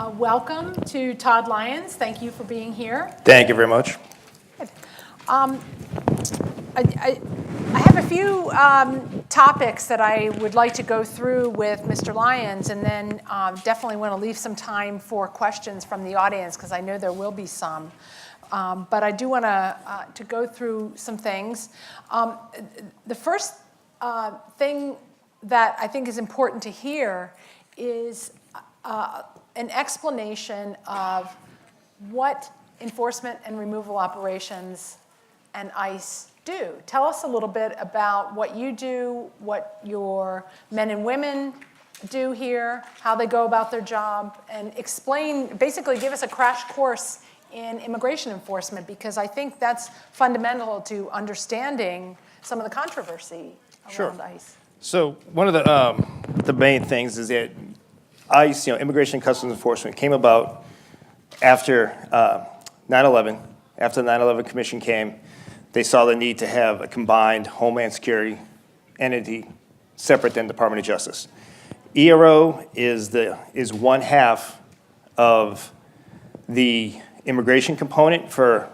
Welcome to Todd Lyons. Thank you for being here. Thank you very much. I have a few topics that I would like to go through with Mr. Lyons, and then definitely want to leave some time for questions from the audience, because I know there will be some. But I do want to go through some things. The first thing that I think is important to hear is an explanation of what enforcement and removal operations and ICE do. Tell us a little bit about what you do, what your men and women do here, how they go about their job, and explain, basically give us a crash course in immigration enforcement, because I think that's fundamental to understanding some of the controversy around ICE. So one of the main things is that ICE, Immigration and Customs Enforcement, came about after 9/11. After the 9/11 Commission came, they saw the need to have a combined Homeland Security entity separate than Department of Justice. ERO is one half of the immigration component for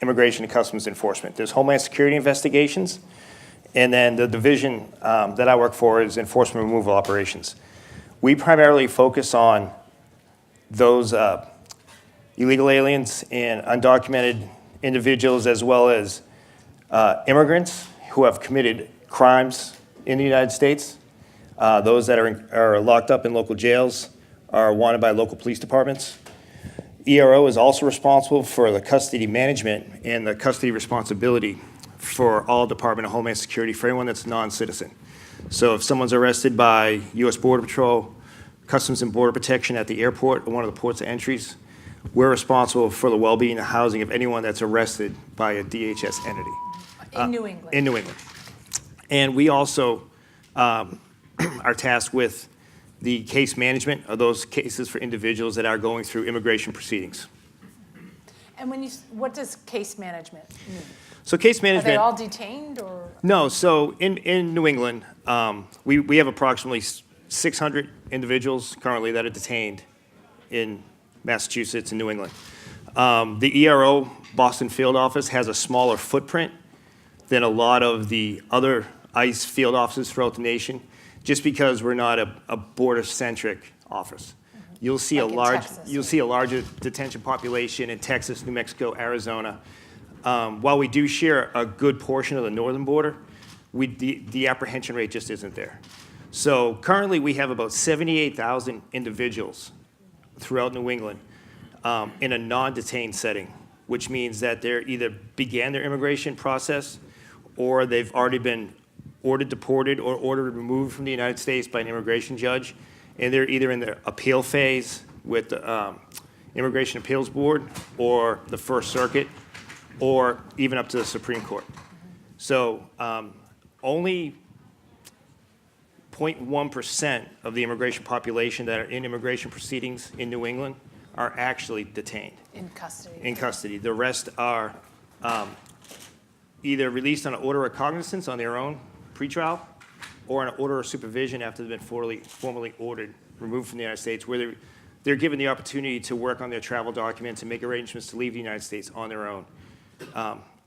Immigration and Customs Enforcement. There's Homeland Security investigations, and then the division that I work for is Enforcement Removal Operations. We primarily focus on those illegal aliens and undocumented individuals, as well as immigrants who have committed crimes in the United States. Those that are locked up in local jails are wanted by local police departments. ERO is also responsible for the custody management and the custody responsibility for all Department of Homeland Security for anyone that's non-citizen. So if someone's arrested by U.S. Border Patrol, Customs and Border Protection at the airport or one of the ports of entries, we're responsible for the well-being and housing of anyone that's arrested by a DHS entity. In New England. In New England. And we also are tasked with the case management of those cases for individuals that are going through immigration proceedings. And what does case management mean? So case management. Are they all detained, or? No, so in New England, we have approximately 600 individuals currently that are detained in Massachusetts and New England. The ERO Boston field office has a smaller footprint than a lot of the other ICE field offices throughout the nation, just because we're not a border-centric office. You'll see a larger detention population in Texas, New Mexico, Arizona. While we do share a good portion of the northern border, the apprehension rate just isn't there. So currently we have about 78,000 individuals throughout New England in a non-detained setting, which means that they're either began their immigration process or they've already been ordered deported or ordered removed from the United States by an immigration judge, and they're either in the appeal phase with the Immigration Appeals Board or the First Circuit, or even up to the Supreme Court. So only 0.1% of the immigration population that are in immigration proceedings in New England are actually detained. In custody. In custody. The rest are either released on an order of cognizance on their own pretrial, or an order of supervision after they've been formally ordered, removed from the United States, where they're given the opportunity to work on their travel documents and make arrangements to leave the United States on their own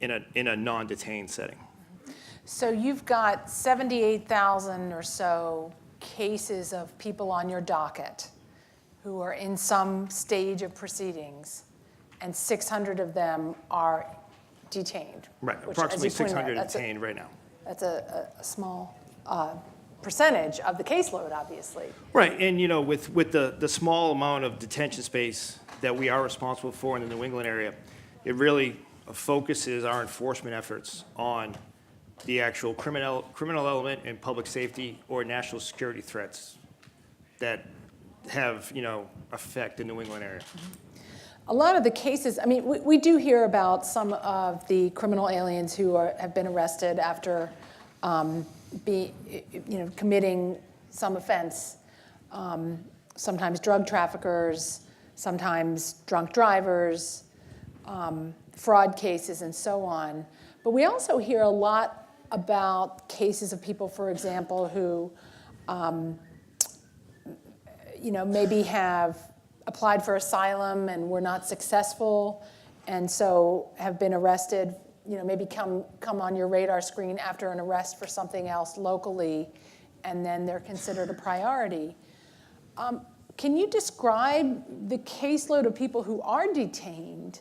in a non-detained setting. So you've got 78,000 or so cases of people on your docket who are in some stage of proceedings, and 600 of them are detained. Right, approximately 600 detained right now. That's a small percentage of the caseload, obviously. Right, and with the small amount of detention space that we are responsible for in the New England area, it really focuses our enforcement efforts on the actual criminal element and public safety or national security threats that have effect in the New England area. A lot of the cases, I mean, we do hear about some of the criminal aliens who have been arrested after committing some offense. Sometimes drug traffickers, sometimes drunk drivers, fraud cases, and so on. But we also hear a lot about cases of people, for example, who maybe have applied for asylum and were not successful, and so have been arrested, maybe come on your radar screen after an arrest for something else locally, and then they're considered a priority. Can you describe the caseload of people who are detained?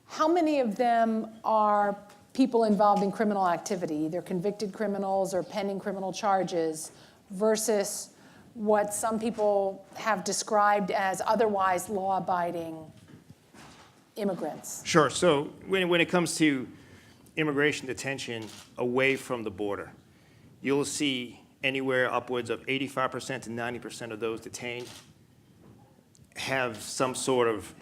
How many of them are people involved in criminal activity, either convicted criminals or pending criminal charges, versus what some people have described as otherwise law-abiding immigrants? Sure. So when it comes to immigration detention away from the border, you'll see anywhere upwards of 85% to 90% of those detained have some sort of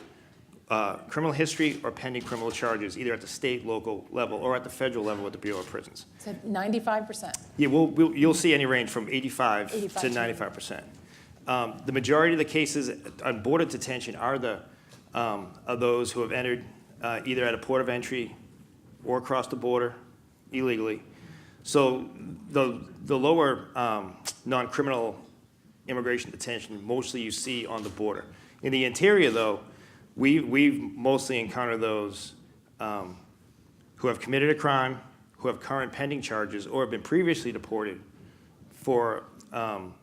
criminal history or pending criminal charges, either at the state, local level, or at the federal level with the Bureau of Prisons. So 95%? Yeah, you'll see any range from 85 to 95%. The majority of the cases on border detention are those who have entered either at a port of entry or across the border illegally. So the lower non-criminal immigration detention mostly you see on the border. In the interior, though, we've mostly encountered those who have committed a crime, who have current pending charges, or have been previously deported for an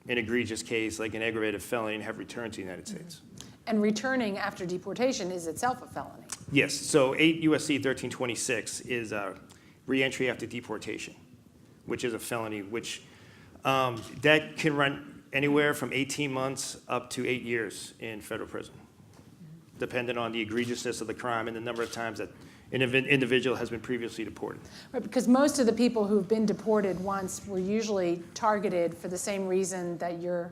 egregious case like an aggravated felony and have returned to the United States. And returning after deportation is itself a felony. Yes, so 8 U.S.C. 1326 is reentry after deportation, which is a felony, which that can run anywhere from 18 months up to 8 years in federal prison, depending on the egregiousness of the crime and the number of times that an individual has been previously deported. Right, because most of the people who've been deported once were usually targeted for the same reason that your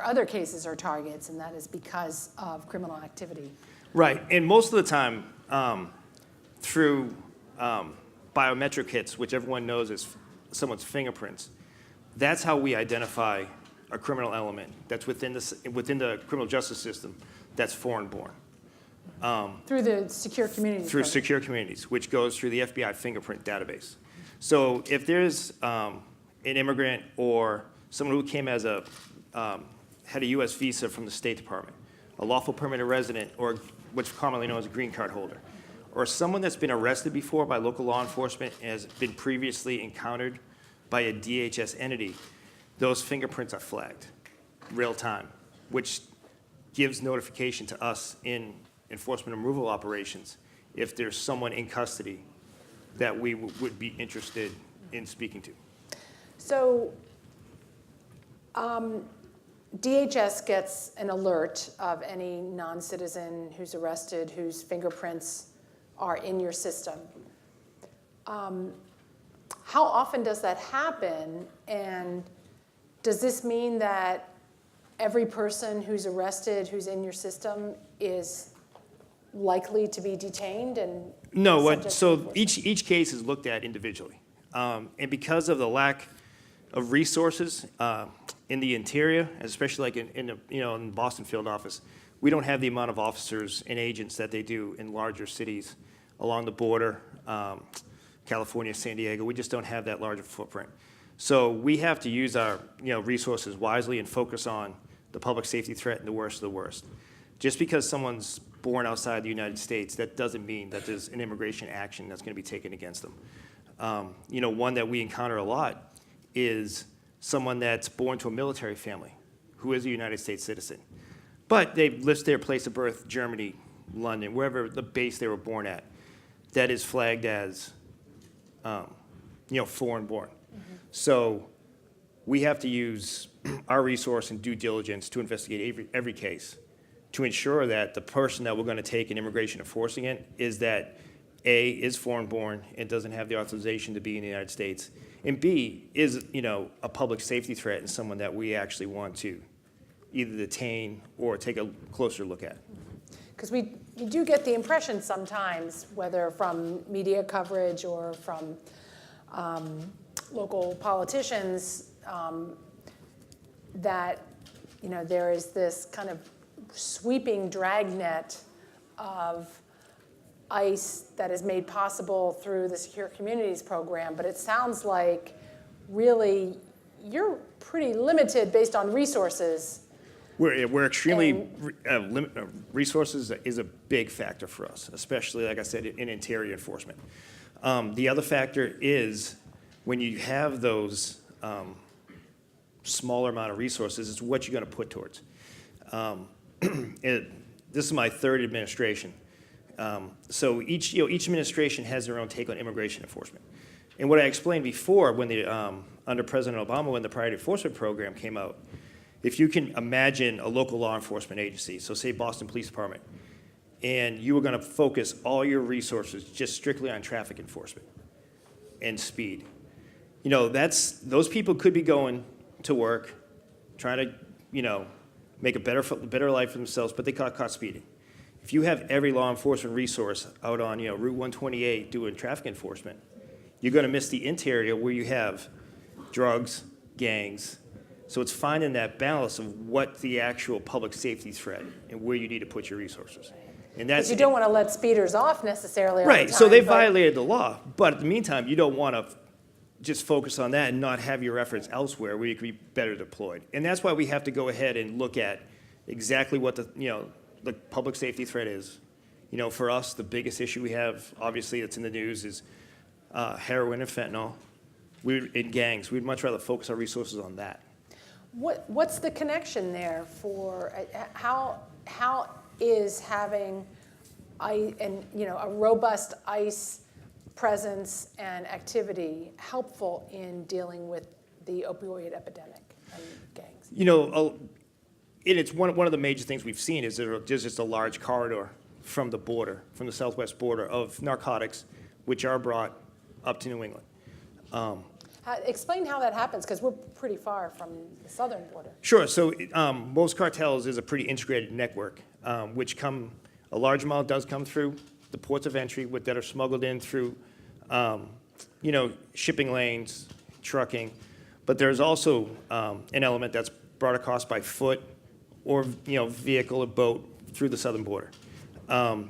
other cases are targets, and that is because of criminal activity. Right, and most of the time through biometric hits, which everyone knows is someone's fingerprints, that's how we identify a criminal element that's within the criminal justice system that's foreign-born. Through the secure communities. Through secure communities, which goes through the FBI fingerprint database. So if there's an immigrant or someone who came as had a U.S. visa from the State Department, a lawful permanent resident, or what's commonly known as a green card holder, or someone that's been arrested before by local law enforcement and has been previously encountered by a DHS entity, those fingerprints are flagged real time, which gives notification to us in enforcement and removal operations if there's someone in custody that we would be interested in speaking to. So DHS gets an alert of any non-citizen who's arrested whose fingerprints are in your system. How often does that happen, and does this mean that every person who's arrested who's in your system is likely to be detained and no? So each case is looked at individually, and because of the lack of resources in the interior, especially like in the Boston field office, we don't have the amount of officers and agents that they do in larger cities along the border, California, San Diego. We just don't have that larger footprint. So we have to use our resources wisely and focus on the public safety threat and the worst of the worst. Just because someone's born outside the United States, that doesn't mean that there's an immigration action that's going to be taken against them. One that we encounter a lot is someone that's born to a military family who is a United States citizen, but they list their place of birth, Germany, London, wherever the base they were born at, that is flagged as foreign-born. Mm-hmm. So we have to use our resource and due diligence to investigate every case to ensure that the person that we're going to take in immigration enforcing it is that A, is foreign-born and doesn't have the authorization to be in the United States, and B, is a public safety threat and someone that we actually want to either detain or take a closer look at. Because we do get the impression sometimes, whether from media coverage or from local politicians, that there is this kind of sweeping dragnet of ICE that is made possible through the Secure Communities program, but it sounds like really you're pretty limited based on resources We're extremely, resources is a big factor for us, especially, like I said, in interior enforcement. The other factor is when you have those smaller amount of resources, it's what you're going to put towards. This is my third administration. So each administration has their own take on immigration enforcement. And what I explained before, when under President Obama, when the Priority Enforcement Program came out, if you can imagine a local law enforcement agency, so say Boston Police Department, and you were going to focus all your resources just strictly on traffic enforcement and speed, those people could be going to work, trying to, make a better life for themselves, but they got caught speeding. If you have every law enforcement resource out on, Route 128 doing traffic enforcement, you're going to miss the interior where you have drugs, gangs. So it's finding that balance of what the actual public safety threat and where you need to put your resources. And that's Because you don't want to let speeders off necessarily all the right. time, So they but- violated the law, but in the meantime, you don't want to just focus on that and not have your efforts elsewhere where you could be better deployed. And that's why we have to go ahead and look at exactly what the public safety threat is. For us, the biggest issue we have, obviously, that's in the news is heroin and fentanyl. In gangs, we'd much rather focus our resources on that. What's the connection there for how is having a robust ICE presence and activity helpful in dealing with the opioid epidemic and gangs? And it's one of the major things we've seen is there's just a large corridor from the border, from the southwest border of narcotics, which are brought up to New England. Explain how that happens, because we're pretty far from the southern border. Sure. So most cartels is a pretty integrated network, which a large amount does come through the ports of entry that are smuggled in through, shipping lanes, trucking. But there's also an element that's brought across by foot or vehicle or boat through the southern border. I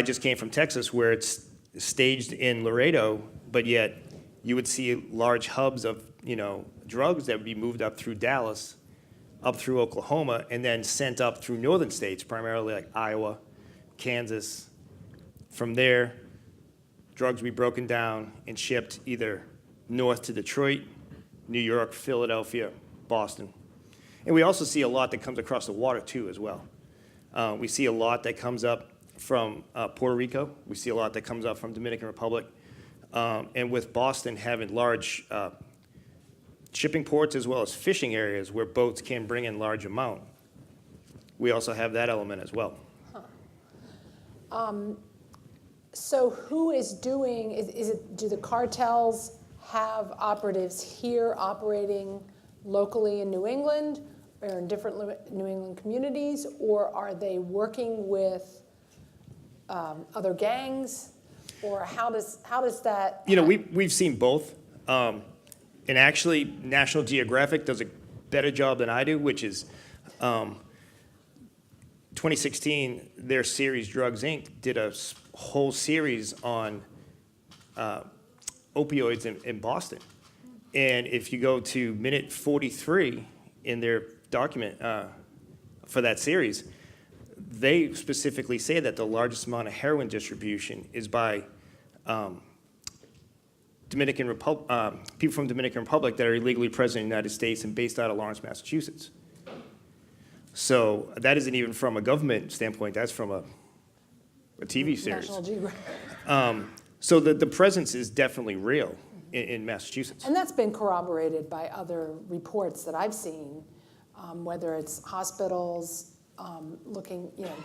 just came from Texas where it's staged in Laredo, but yet you would see large hubs of drugs that would be moved up through Dallas, up through Oklahoma, and then sent up through northern states, primarily like Iowa, Kansas. From there, drugs would be broken down and shipped either north to Detroit, New York, Philadelphia, Boston. And we also see a lot that comes across the water too as well. We see a lot that comes up from Puerto Rico. We see a lot that comes up from Dominican Republic. And with Boston having large shipping ports as well as fishing areas where boats can bring in large amount, we also have that element as well. So who is doing, do the cartels have operatives here operating locally in New England or in different New England communities, or are they working with other gangs, or how does that? We've seen both, and actually National Geographic does a better job than I do, which is 2016, their series Drugs Inc. did a whole series on opioids in Boston. And if you go to minute 43 in their document for that series, they specifically say that the largest amount of heroin distribution is by people from Dominican Republic that are illegally present in the United States and based out of Lawrence, Massachusetts. So that isn't even from a government standpoint, that's from a TV series. National Geographic. So the presence is definitely real in Massachusetts. And that's been corroborated by other reports that I've seen, whether it's hospitals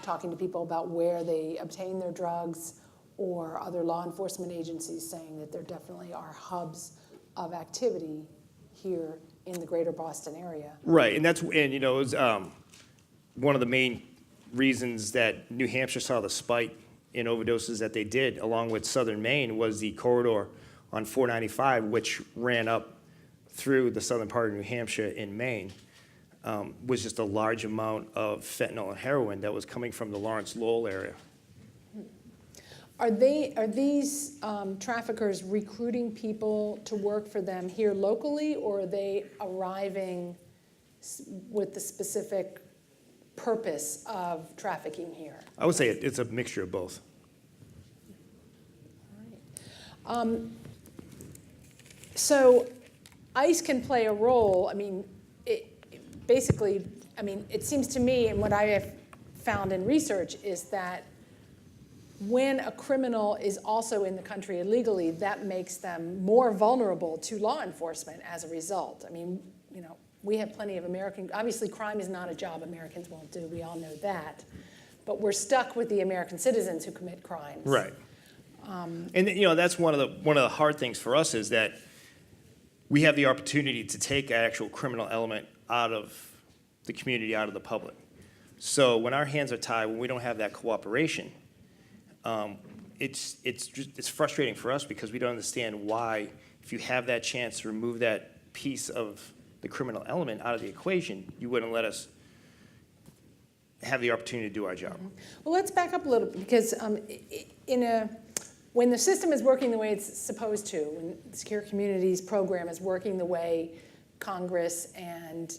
talking to people about where they obtain their drugs, or other law enforcement agencies saying that there definitely are hubs of activity here in the greater Boston area. Right, and it was one of the main reasons that New Hampshire saw the spike in overdoses that they did, along with southern Maine, was the corridor on 495, which ran up through the southern part of New Hampshire in Maine, was just a large amount of fentanyl and heroin that was coming from the Lawrence-Lowell area. Are these traffickers recruiting people to work for them here locally, or are they arriving with the specific purpose of trafficking here? I would say it's a mixture of both. So ICE can play a role. I mean, basically, it seems to me, and what I have found in research is that when a criminal is also in the country illegally, that makes them more vulnerable to law enforcement as a result. I mean, we have plenty of obviously crime is not a job Americans won't do, we all know that. But we're stuck with the American citizens who commit crimes. Right. And that's one of the hard things for us is that we have the opportunity to take an actual criminal element out of the community, out of the public. So when our hands are tied, when we don't have that cooperation, it's frustrating for us because we don't understand why, if you have that chance to remove that piece of the criminal element out of the equation, you wouldn't let us have the opportunity to do our job. Well, let's back up a little bit because when the system is working the way it's supposed to, when the Secure Communities program is working the way Congress and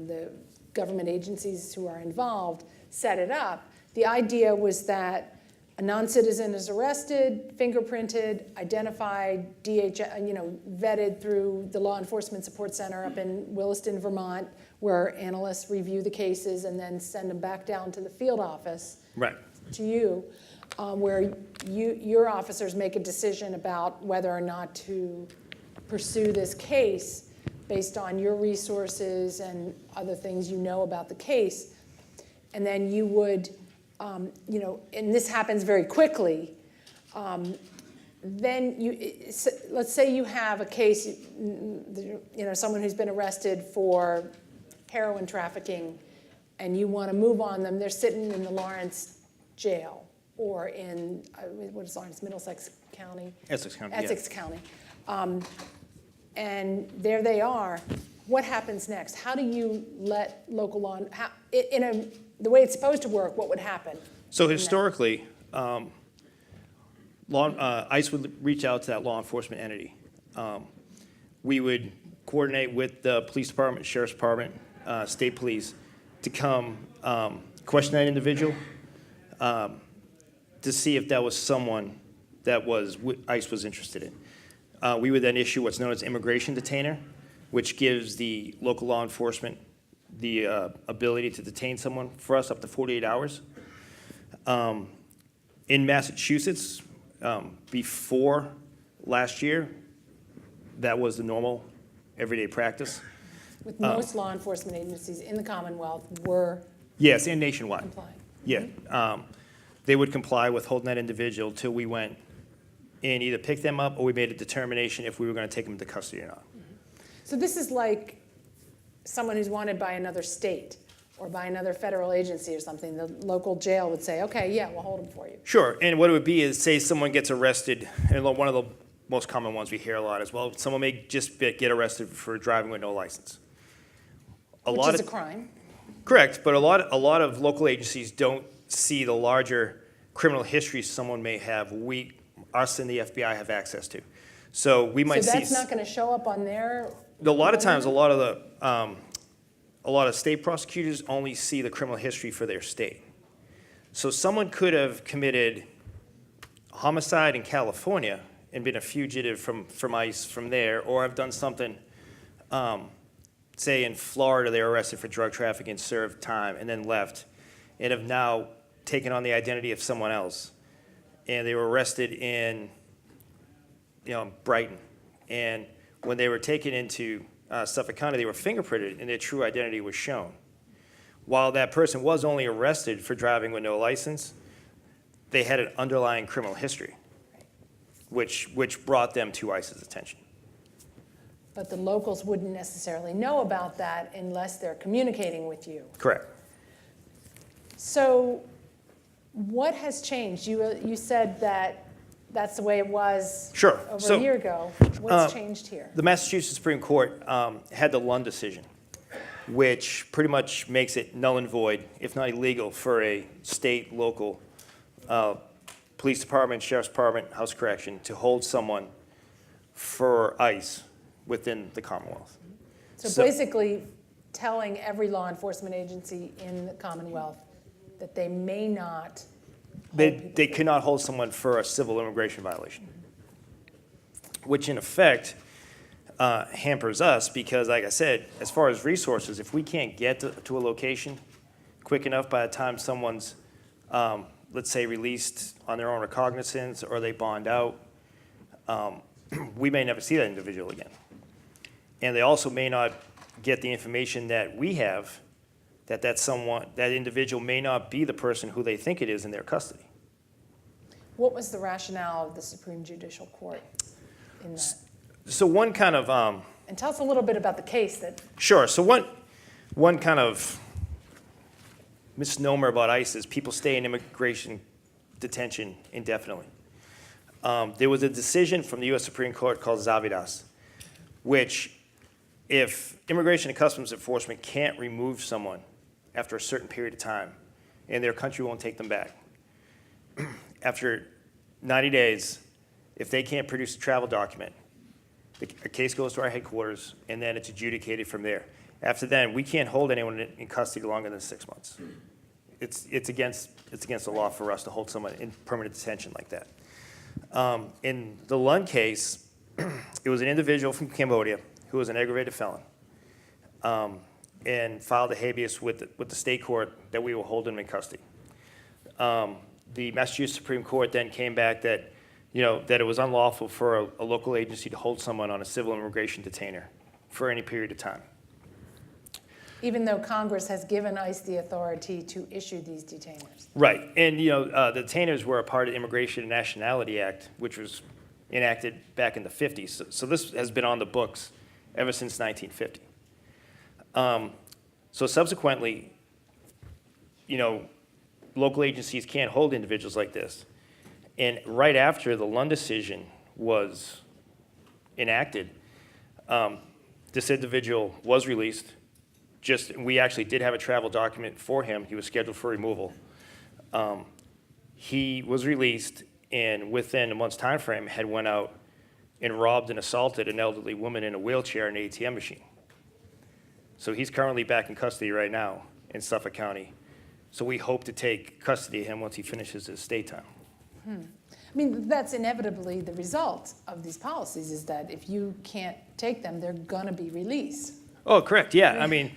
the government agencies who are involved set it up, the idea was that a non-citizen is arrested, fingerprinted, identified, vetted through the Law Enforcement Support Center up in Williston, Vermont, where analysts review the cases and then send them back down to the field office. Right. To you, where your officers make a decision about whether or not to pursue this case based on your resources and other things you know about the case. And then you would, and this happens very quickly, then let's say you have a case, someone who's been arrested for heroin trafficking and you want to move on them, they're sitting in the Lawrence jail or in, what is Lawrence, Middlesex County? Essex County. Essex County. And there they are. What happens next? How do you let local law, the way it's supposed to work, what would happen? So historically, ICE would reach out to that law enforcement entity. We would coordinate with the police department, sheriff's department, state police to come question that individual to see if that was someone that ICE was interested in. We would then issue what's known as immigration detainer, which gives the local law enforcement the ability to detain someone for us up to 48 hours. In Massachusetts, before last year, that was the normal everyday practice. With most law enforcement agencies in the Commonwealth were Yes, and nationwide. complying. Yeah. They would comply with holding that individual till we went and either picked them up or we made a determination if we were going to take them into custody or not. So this is like someone who's wanted by another state or by another federal agency or something. The local jail would say, okay, yeah, we'll hold them for you. Sure, and what it would be is, say someone gets arrested, and one of the most common ones we hear a lot as well, someone may just get arrested for driving with no license. Which is a crime. Correct, but a lot of local agencies don't see the larger criminal history someone may have. Us and the FBI have access to. So we might see. So that's not going to show up on their. A lot of times, a lot of state prosecutors only see the criminal history for their state. So someone could have committed homicide in California and been a fugitive from ICE from there, or have done something, say in Florida, they were arrested for drug trafficking, served time, and then left, and have now taken on the identity of someone else. And they were arrested in, Brighton. And when they were taken into Suffolk County, they were fingerprinted, and their true identity was shown. While that person was only arrested for driving with no license, they had an underlying criminal history, which brought them to ICE's attention. But the locals wouldn't necessarily know about that unless they're communicating with you. Correct. So what has changed? You said that that's the way it was Sure. over a year ago. What's changed here? The Massachusetts Supreme Court had the Lund decision, which pretty much makes it null and void, if not illegal, for a state, local, police department, sheriff's department, house correction to hold someone for ICE within the Commonwealth. So basically, telling every law enforcement agency in the Commonwealth that they may not. They cannot hold someone for a civil immigration violation, which in effect hampers us because, like I said, as far as resources, if we can't get to a location quick enough by the time someone's, let's say, released on their own recognizance or they bond out, we may never see that individual again. And they also may not get the information that we have that individual may not be the person who they think it is in their custody. What was the rationale of the Supreme Judicial Court in that? So one kind of And tell us a little bit about the case that. Sure. So one kind of misnomer about ICE is people stay in immigration detention indefinitely. There was a decision from the U.S. Supreme Court called Zavidas, which if Immigration and Customs Enforcement can't remove someone after a certain period of time and their country won't take them back, after 90 days, if they can't produce a travel document, a case goes to our headquarters, and then it's adjudicated from there. After then, we can't hold anyone in custody longer than 6 months. It's against the law for us to hold someone in permanent detention like that. In the Lund case, it was an individual from Cambodia who was an aggravated felon and filed a habeas with the state court that we will hold him in custody. The Massachusetts Supreme Court then came back that it was unlawful for a local agency to hold someone on a civil immigration detainer for any period of time. Even though Congress has given ICE the authority to issue these detainers. Right, and the detainers were a part of the Immigration and Nationality Act, which was enacted back in the 50s. So this has been on the books ever since 1950. So subsequently, local agencies can't hold individuals like this. And right after the Lund decision was enacted, this individual was released. We actually did have a travel document for him. He was scheduled for removal. He was released, and within a month's time frame, had went out and robbed and assaulted an elderly woman in a wheelchair in an ATM machine. So he's currently back in custody right now in Suffolk County. So we hope to take custody of him once he finishes his stay time. I mean, that's inevitably the result of these policies, is that if you can't take them, they're going to be released. Oh, correct, yeah. I mean,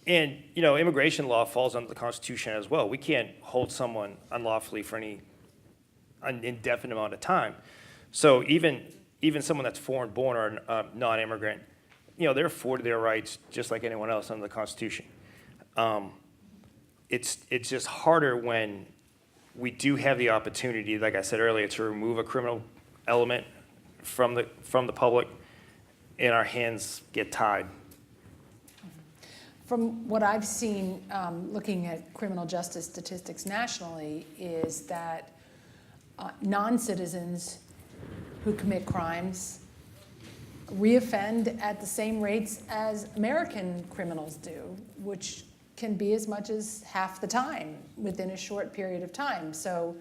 immigration law falls under the Constitution as well. We can't hold someone unlawfully for any indefinite amount of time. So even someone that's foreign-born or non-immigrant, they're afforded their rights just like anyone else under the Constitution. It's just harder when we do have the opportunity, like I said earlier, to remove a criminal element from the public, and our hands get tied. From what I've seen, looking at criminal justice statistics nationally, is that non-citizens who commit crimes reoffend at the same rates as American criminals do, which can be as much as half the time within a short period of time. So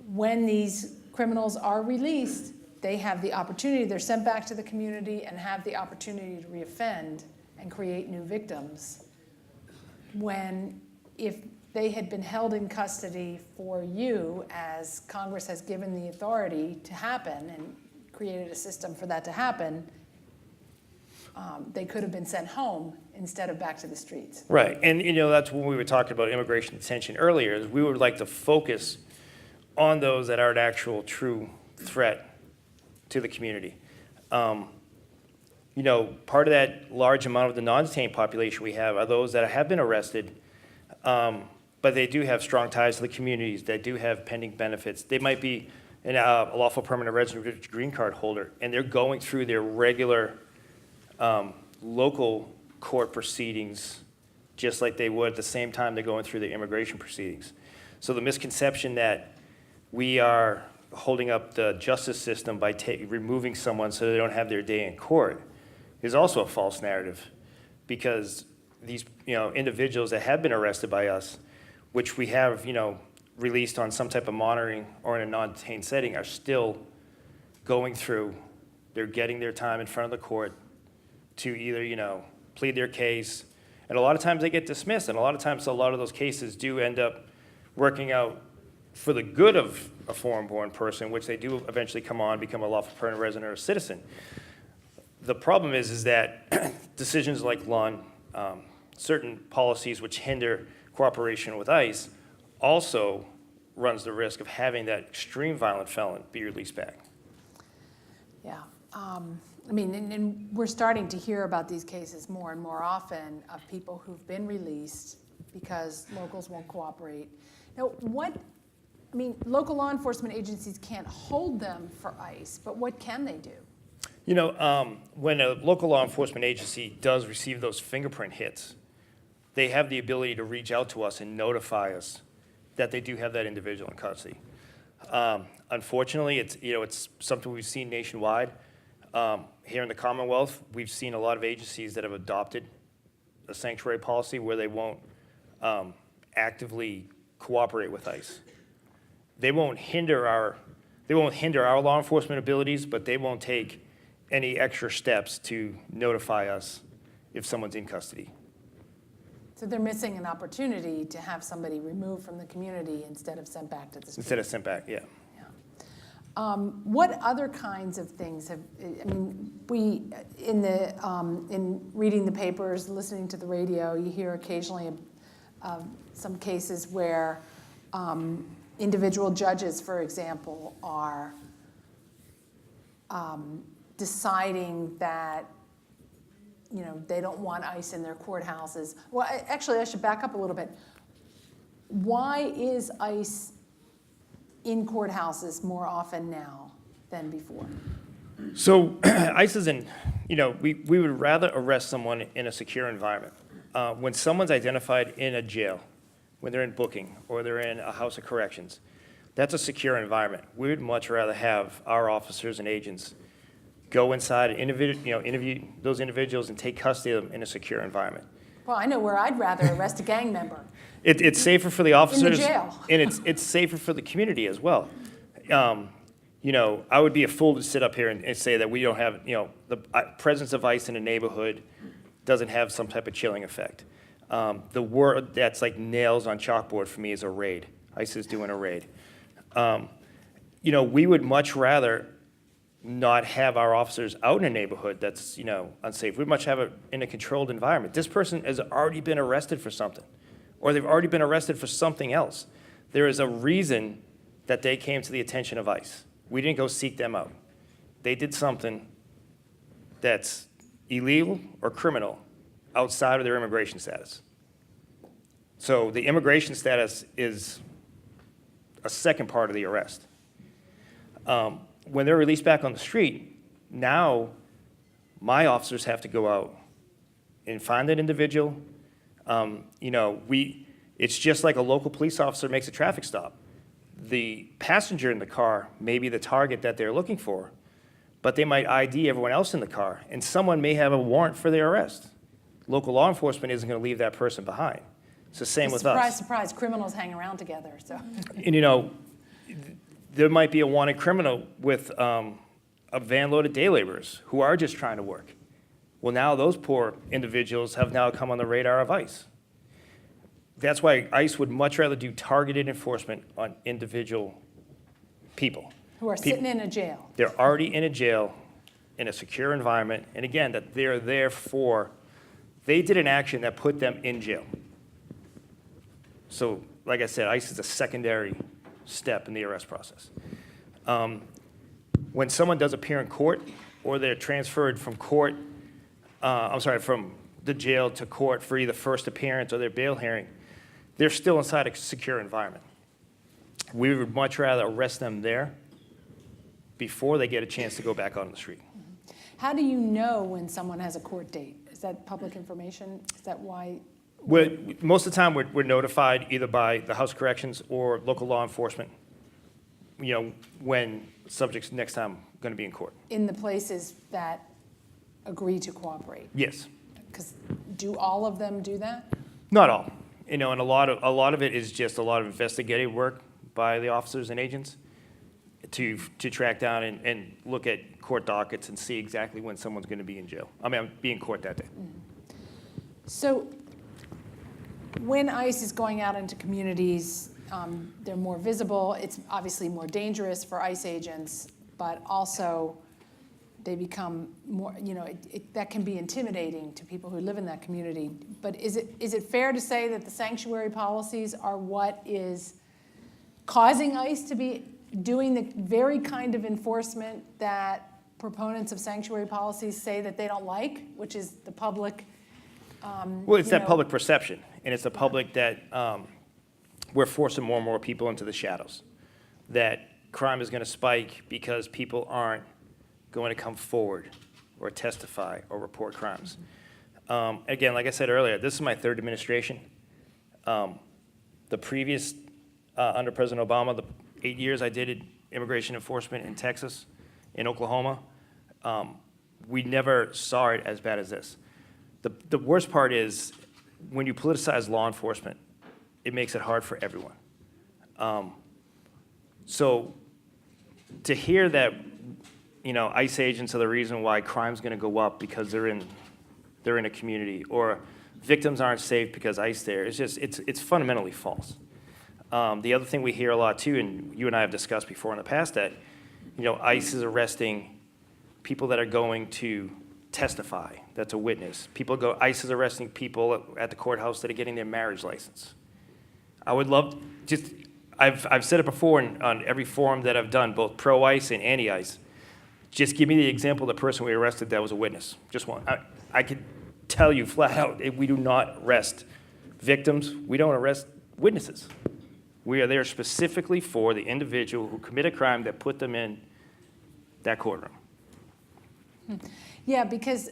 when these criminals are released, they have the opportunity, they're sent back to the community and have the opportunity to reoffend and create new victims. If they had been held in custody for you, as Congress has given the authority to happen and created a system for that to happen, they could have been sent home instead of back to the streets. Right, and that's when we were talking about immigration detention earlier, is we would like to focus on those that are an actual true threat to the community. Part of that large amount of the non-detained population we have are those that have been arrested, but they do have strong ties to the communities, they do have pending benefits. They might be a lawful permanent resident green card holder, and they're going through their regular local court proceedings just like they would at the same time they're going through the immigration proceedings. So the misconception that we are holding up the justice system by removing someone so they don't have their day in court is also a false narrative, because these individuals that have been arrested by us, which we have released on some type of monitoring or in a non-detained setting, are still going through. They're getting their time in front of the court to either plead their case, and a lot of times they get dismissed, and a lot of times a lot of those cases do end up working out for the good of a foreign-born person, which they do eventually come on, become a lawful permanent resident or a citizen. The problem is that decisions like LUN, certain policies which hinder cooperation with ICE, also runs the risk of having that extreme violent felon be released back. Yeah. I mean, and we're starting to hear about these cases more and more often of people who've been released because locals won't cooperate. Now, local law enforcement agencies can't hold them for ICE, but what can they do? You know, when a local law enforcement agency does receive those fingerprint hits, they have the ability to reach out to us and notify us that they do have that individual in custody. Unfortunately, it's something we've seen nationwide. Here in the Commonwealth, we've seen a lot of agencies that have adopted a sanctuary policy where they won't actively cooperate with ICE. They won't hinder our law enforcement abilities, but they won't take any extra steps to notify us if someone's in custody. So they're missing an opportunity to have somebody removed from the community instead of sent back to the street. Instead of sent back, yeah. What other kinds of things in reading the papers, listening to the radio, you hear occasionally some cases where individual judges, for example, are deciding that they don't want ICE in their courthouses. Well, actually, I should back up a little bit. Why is ICE in courthouses more often now than before? So ICE is we would rather arrest someone in a secure environment. When someone's identified in a jail, when they're in booking or they're in a house of corrections, that's a secure environment. We would much rather have our officers and agents go inside and interview those individuals and take custody of them in a secure environment. Well, I know where I'd rather arrest a gang member. It's safer for the officers. In the jail. And it's safer for the community as well. I would be a fool to sit up here and say that we don't have, the presence of ICE in a neighborhood doesn't have some type of chilling effect. The word that's like nails on chalkboard for me is a raid. ICE is doing a raid. We would much rather not have our officers out in a neighborhood that's, unsafe. We'd much have it in a controlled environment. This person has already been arrested for something, or they've already been arrested for something else. There is a reason that they came to the attention of ICE. We didn't go seek them out. They did something that's illegal or criminal outside of their immigration status. So the immigration status is a second part of the arrest. When they're released back on the street, now my officers have to go out and find that individual. It's just like a local police officer makes a traffic stop. The passenger in the car may be the target that they're looking for, but they might ID everyone else in the car, and someone may have a warrant for their arrest. Local law enforcement isn't going to leave that person behind. It's the same with us. Surprise, surprise, criminals hang around together. So. And there might be a wanted criminal with a van load of day laborers who are just trying to work. Well, now those poor individuals have now come on the radar of ICE. That's why ICE would much rather do targeted enforcement on individual people. Who are sitting in a jail. They're already in a jail in a secure environment, and again, that they're there for, they did an action that put them in jail. So, like I said, ICE is a secondary step in the arrest process. When someone does appear in court, or they're transferred from from the jail to court for either first appearance or their bail hearing, they're still inside a secure environment. We would much rather arrest them there before they get a chance to go back out on the street. How do you know when someone has a court date? Is that public information? Is that why? Most of the time, we're notified either by the House of Corrections or local law enforcement, when subject's next time going to be in court. In the places that agree to cooperate? Yes. Because do all of them do that? Not all. And a lot of it is just a lot of investigative work by the officers and agents to track down and look at court dockets and see exactly when someone's going to be in jail. Be in court that day. So when ICE is going out into communities, they're more visible. It's obviously more dangerous for ICE agents, but also they become more, that can be intimidating to people who live in that community. But is it fair to say that the sanctuary policies are what is causing ICE to be doing the very kind of enforcement that proponents of sanctuary policies say that they don't like, which is the public? Well, it's that public perception, and it's the public that we're forcing more and more people into the shadows, that crime is going to spike because people aren't going to come forward or testify or report crimes. Again, like I said earlier, this is my third administration. The previous, under President Obama, the 8 years I did immigration enforcement in Texas, in Oklahoma, we never saw it as bad as this. The worst part is when you politicize law enforcement, it makes it hard for everyone. So to hear that, ICE agents are the reason why crime's going to go up because they're in a community, or victims aren't safe because ICE there, it's fundamentally false. The other thing we hear a lot too, and you and I have discussed before in the past, that ICE is arresting people that are going to testify, that's a witness. ICE is arresting people at the courthouse that are getting their marriage license. I would love, I've said it before on every forum that I've done, both pro-ICE and anti-ICE. Just give me the example of the person we arrested that was a witness. Just one. I could tell you flat out, we do not arrest victims. We don't arrest witnesses. We are there specifically for the individual who committed a crime that put them in that courtroom. Yeah, because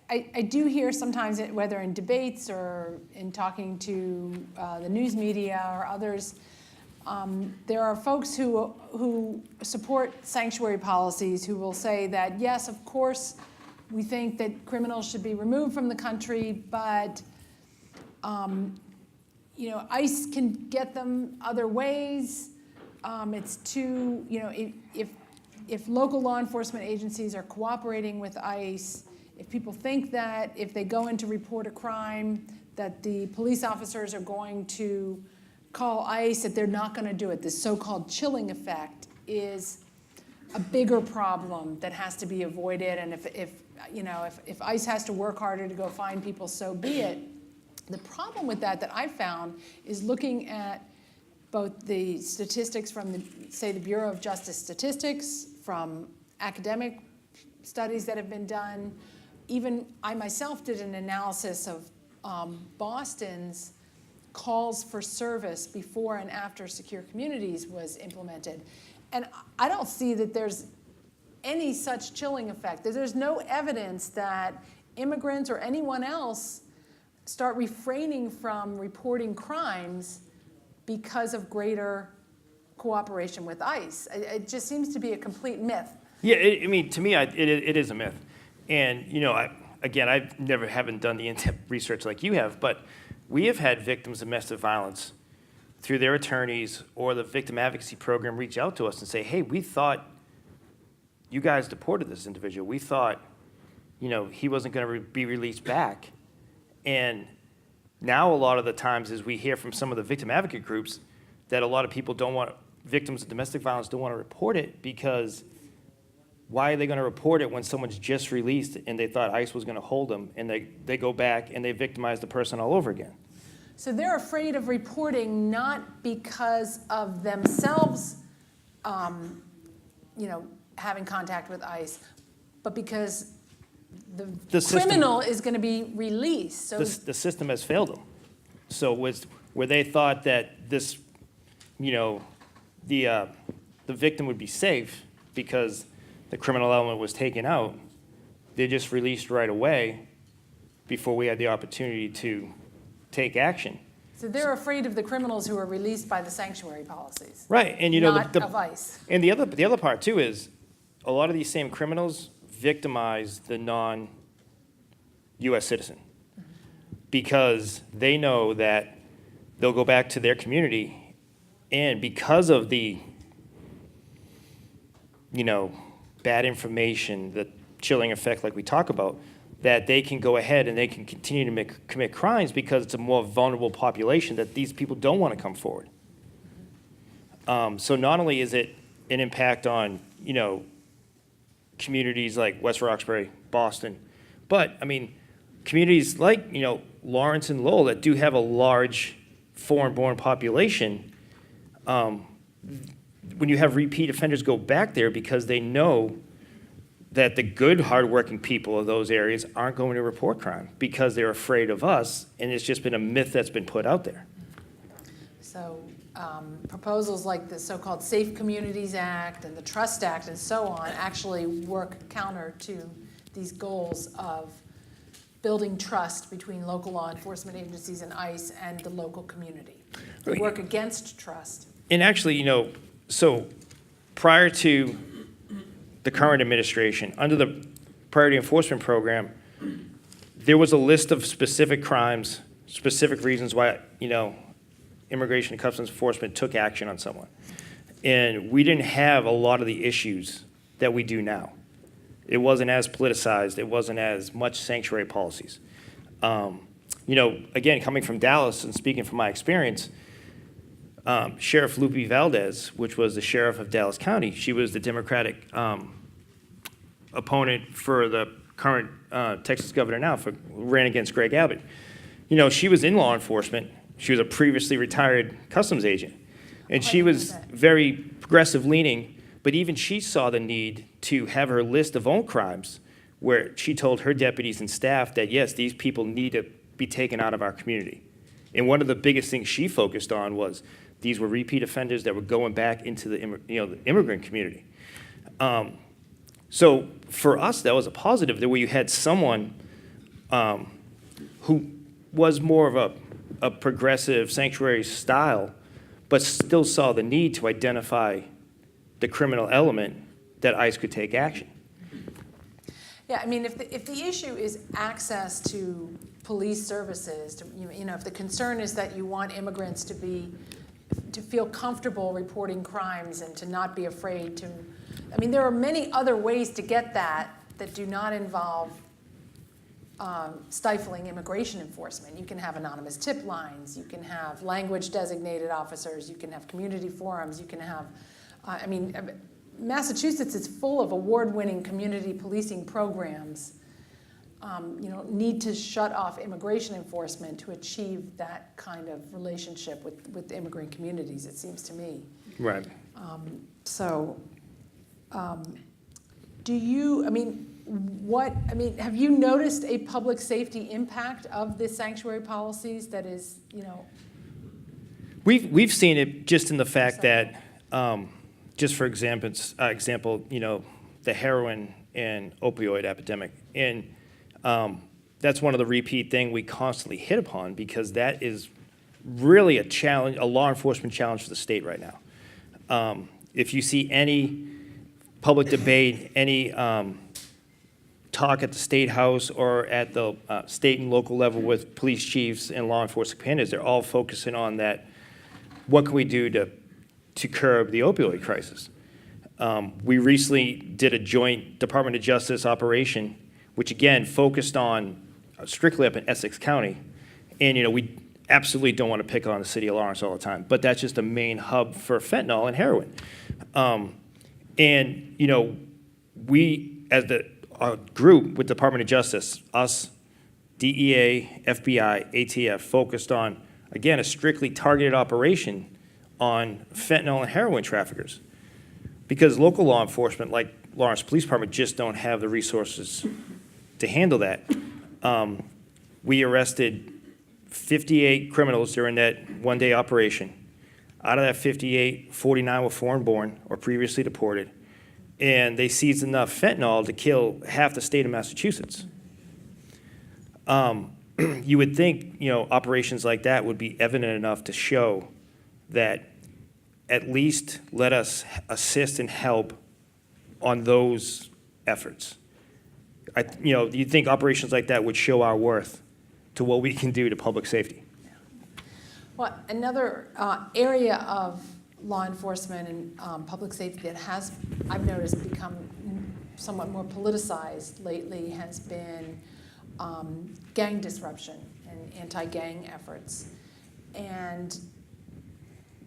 I do hear sometimes, whether in debates or in talking to the news media or others, there are folks who support sanctuary policies who will say that, yes, of course, we think that criminals should be removed from the country, but ICE can get them other ways. It's too, if local law enforcement agencies are cooperating with ICE, if people think that if they go in to report a crime, that the police officers are going to call ICE, that they're not going to do it. This so-called chilling effect is a bigger problem that has to be avoided. And if ICE has to work harder to go find people, so be it. The problem with that I found is looking at both the statistics from the Bureau of Justice Statistics, from academic studies that have been done. Even I myself did an analysis of Boston's calls for service before and after secure communities was implemented. And I don't see that there's any such chilling effect. There's no evidence that immigrants or anyone else start refraining from reporting crimes because of greater cooperation with ICE. It just seems to be a complete myth. Yeah, to me, it is a myth. And, I haven't done the in-depth research like you have, but we have had victims of domestic violence through their attorneys or the victim advocacy program reach out to us and say, hey, we thought you guys deported this individual. We thought, he wasn't going to be released back. And now a lot of the times as we hear from some of the victim advocate groups that a lot of people victims of domestic violence don't want to report it because why are they going to report it when someone's just released and they thought ICE was going to hold them, and they go back and they victimize the person all over again? So they're afraid of reporting not because of themselves, having contact with ICE, but because the criminal is going to be released. So the system has failed them. So where they thought that this, the victim would be safe because the criminal element was taken out, they just released right away before we had the opportunity to take action. So they're afraid of the criminals who are released by the sanctuary policies. Right, and not of ICE. And the other part too is a lot of these same criminals victimize the non-U.S. citizen because they know that they'll go back to their community, and because of the bad information, the chilling effect like we talk about, that they can go ahead and they can continue to commit crimes because it's a more vulnerable population that these people don't want to come forward. So not only is it an impact on, communities like West Roxbury, Boston, but, communities like, Lawrence and Lowell that do have a large foreign-born population, when you have repeat offenders go back there because they know that the good, hardworking people of those areas aren't going to report crime because they're afraid of us, and it's just been a myth that's been put out there. So proposals like the so-called Safe Communities Act and the Trust Act and so on actually work counter to these goals of building trust between local law enforcement agencies and ICE and the local community. They work against trust. And actually, so prior to the current administration, under the Priority Enforcement Program, there was a list of specific crimes, specific reasons why, Immigration and Customs Enforcement took action on someone. And we didn't have a lot of the issues that we do now. It wasn't as politicized. It wasn't as much sanctuary policies. Again, coming from Dallas and speaking from my experience, Sheriff Lupe Valdez, which was the sheriff of Dallas County, she was the Democratic opponent for the current Texas governor now, ran against Greg Abbott. She was in law enforcement. She was a previously retired customs agent. And she was very progressive leaning, but even she saw the need to have her list of own crimes where she told her deputies and staff that, yes, these people need to be taken out of our community. And one of the biggest things she focused on was these were repeat offenders that were going back into the immigrant community. So for us, that was a positive, that where you had someone who was more of a progressive sanctuary style, but still saw the need to identify the criminal element that ICE could take action. Yeah, if the issue is access to police services, if the concern is that you want immigrants to feel comfortable reporting crimes and to not be afraid to, there are many other ways to get that do not involve stifling immigration enforcement. You can have anonymous tip lines, you can have language designated officers, you can have community forums, you can have, Massachusetts is full of award-winning community policing programs. Need to shut off immigration enforcement to achieve that kind of relationship with immigrant communities, it seems to me. Right. Do you, have you noticed a public safety impact of the sanctuary policies that is, We've seen it just in the fact that, just for example, the heroin and opioid epidemic. And that's one of the repeat thing we constantly hit upon because that is really a challenge, a law enforcement challenge for the state right now. If you see any public debate, any talk at the State House or at the state and local level with police chiefs and law enforcement commanders, they're all focusing on that, what can we do to curb the opioid crisis? We recently did a joint Department of Justice operation, which again focused on strictly up in Essex County. And we absolutely don't want to pick on the city of Lawrence all the time, but that's just a main hub for fentanyl and heroin. We, as the group with Department of Justice, us, DEA, FBI, ATF, focused on, again, a strictly targeted operation on fentanyl and heroin traffickers. Because local law enforcement, like Lawrence Police Department, just don't have the resources to handle that. We arrested 58 criminals during that one-day operation. Out of that 58, 49 were foreign-born or previously deported, and they seized enough fentanyl to kill half the state of Massachusetts. You would think, operations like that would be evident enough to show that at least let us assist and help on those efforts. You'd think operations like that would show our worth to what we can do to public safety. Well, another area of law enforcement and public safety that has, I've noticed, become somewhat more politicized lately has been gang disruption and anti-gang efforts. And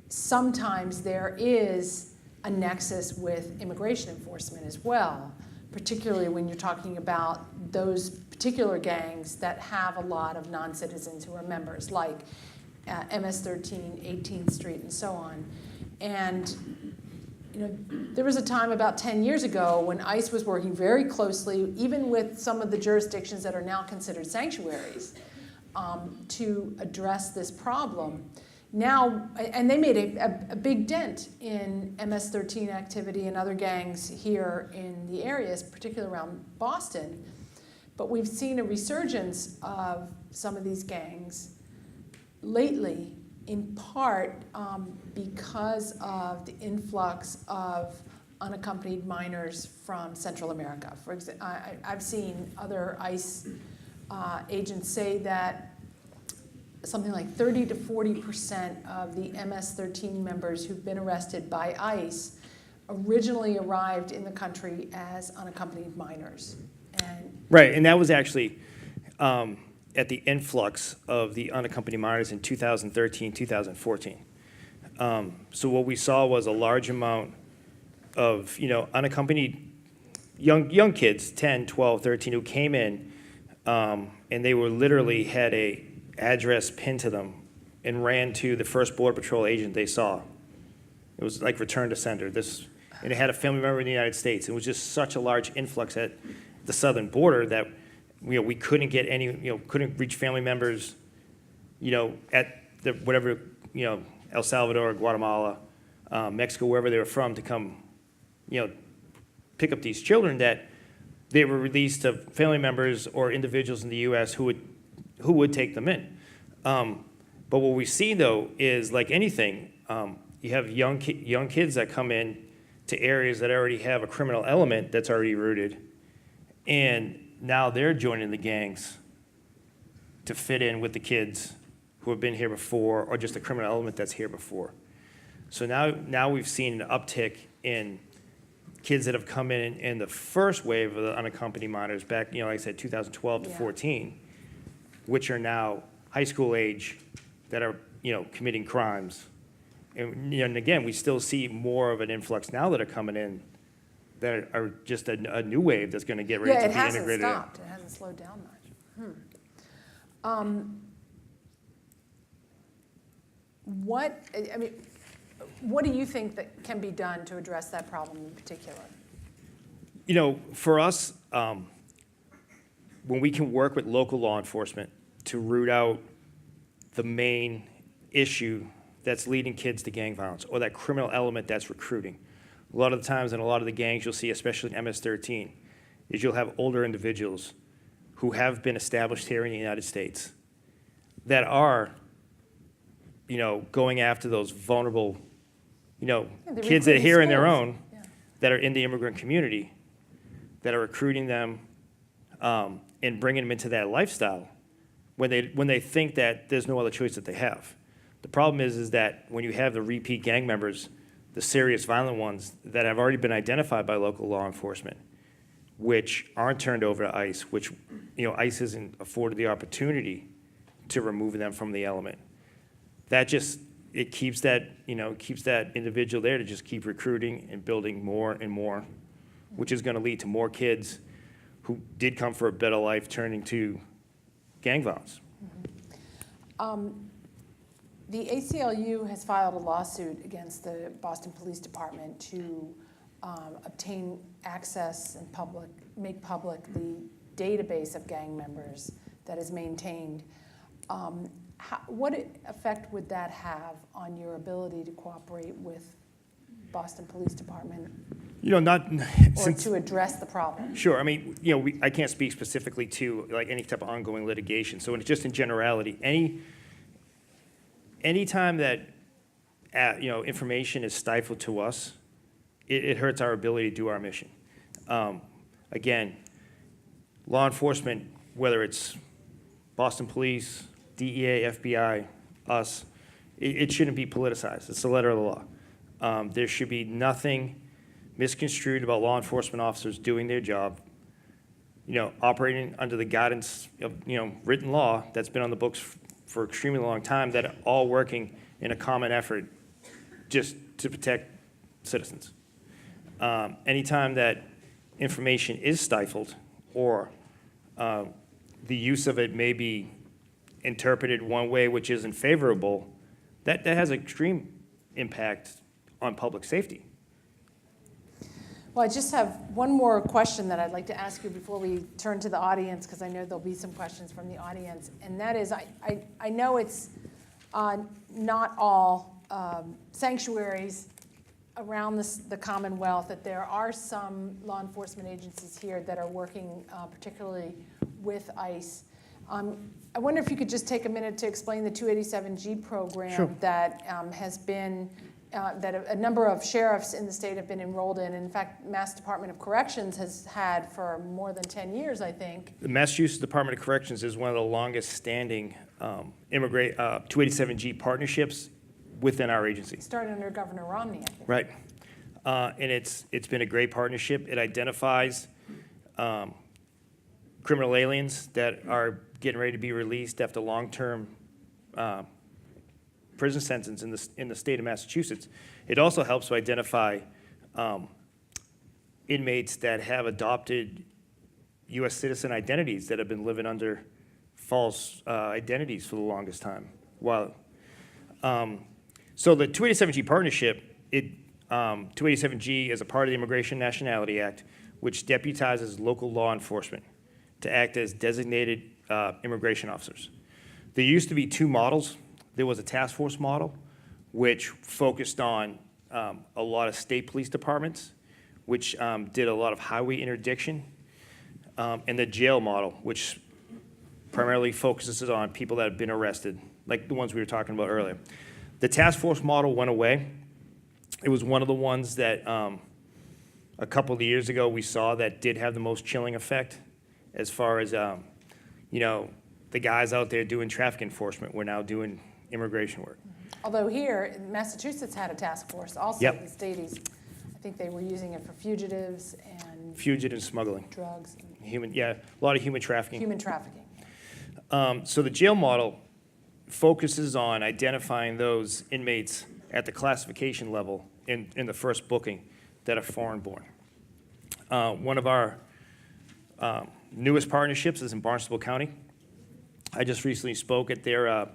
sometimes there is a nexus with immigration enforcement as well, particularly when you're talking about those particular gangs that have a lot of non-citizens who are members, like MS-13, 18th Street, and so on. And there was a time about 10 years ago when ICE was working very closely, even with some of the jurisdictions that are now considered sanctuaries, to address this problem. Now, and they made a big dent in MS-13 activity and other gangs here in the areas, particularly around Boston. But we've seen a resurgence of some of these gangs lately, in part because of the influx of unaccompanied minors from Central America. For example, I've seen other ICE agents say that something like 30 to 40% of the MS-13 members who've been arrested by ICE originally arrived in the country as unaccompanied minors. Right, and that was actually at the influx of the unaccompanied minors in 2013, 2014. So what we saw was a large amount of, unaccompanied young kids, 10, 12, 13, who came in, and they were literally had a address pinned to them and ran to the first Border Patrol agent they saw. It was like return to sender. And it had a family member in the United States. It was just such a large influx at the southern border that we couldn't get any, couldn't reach family members, at the whatever, El Salvador, Guatemala, Mexico, wherever they were from, to come, pick up these children that they were released to family members or individuals in the U.S. who would take them in. But what we see, though, is like anything, you have young kids that come in to areas that already have a criminal element that's already rooted, and now they're joining the gangs to fit in with the kids who have been here before, or just a criminal element that's here before. So now we've seen an uptick in kids that have come in the first wave of the unaccompanied minors back, like I said, 2012 to 14, which are now high school age, that are, committing crimes. And again, we still see more of an influx now that are coming in that are just a new wave that's going to get ready to be integrated. Yeah, it hasn't stopped. It hasn't slowed down much. What do you think that can be done to address that problem in particular? For us, when we can work with local law enforcement to root out the main issue that's leading kids to gang violence, or that criminal element that's recruiting. A lot of the times in a lot of the gangs you'll see, especially in MS-13, is you'll have older individuals who have been established here in the United States that are, going after those vulnerable, kids that are here on their own, that are in the immigrant community, that are recruiting them and bringing them into that lifestyle when they think that there's no other choice that they have. The problem is that when you have the repeat gang members, the serious violent ones that have already been identified by local law enforcement, which aren't turned over to ICE, which ICE isn't afforded the opportunity to remove them from the element. That just keeps that individual there to just keep recruiting and building more and more, which is going to lead to more kids who did come for a better life turning to gang violence. The ACLU has filed a lawsuit against the Boston Police Department to obtain access and make public the database of gang members that is maintained. What effect would that have on your ability to cooperate with Boston Police Department? To address the problem. Sure. I mean, I can't speak specifically to like any type of ongoing litigation. So it's just in generality, any time that information is stifled to us, it hurts our ability to do our mission. Again, law enforcement, whether it's Boston Police, DEA, FBI, us, it shouldn't be politicized. It's the letter of the law. There should be nothing misconstrued about law enforcement officers doing their job operating under the guidance of, written law that's been on the books for extremely long time, that are all working in a common effort just to protect citizens. Anytime that information is stifled or the use of it may be interpreted one way which isn't favorable, that has extreme impact on public safety. Well, I just have one more question that I'd like to ask you before we turn to the audience, because I know there'll be some questions from the audience. And that is, I know it's not all sanctuaries around the Commonwealth, that there are some law enforcement agencies here that are working particularly with ICE. I wonder if you could just take a minute to explain the 287G program. Sure. That has been, that a number of sheriffs in the state have been enrolled in. In fact, Mass Department of Corrections has had for more than 10 years, I think. The Massachusetts Department of Corrections is one of the longest standing 287G partnerships within our agency. Started under Governor Romney, I think. Right. And it's been a great partnership. It identifies criminal aliens that are getting ready to be released after long-term prison sentence in the state of Massachusetts. It also helps to identify inmates that have adopted U.S. citizen identities that have been living under false identities for the longest time. So the 287G partnership, 287G is a part of the Immigration Nationality Act, which deputizes local law enforcement to act as designated immigration officers. There used to be two models. There was a task force model, which focused on a lot of state police departments, which did a lot of highway interdiction, and the jail model, which primarily focuses on people that have been arrested, like the ones we were talking about earlier. The task force model went away. It was one of the ones that a couple of years ago we saw that did have the most chilling effect as far as, the guys out there doing traffic enforcement were now doing immigration work. Although here, Massachusetts had a task force also, Yep. the staties. I think they were using it for fugitives and Fugitive smuggling. drugs and A lot of human trafficking. human trafficking. So the jail model focuses on identifying those inmates at the classification level in the first booking that are foreign-born. One of our newest partnerships is in Barnstable County. I just recently spoke at their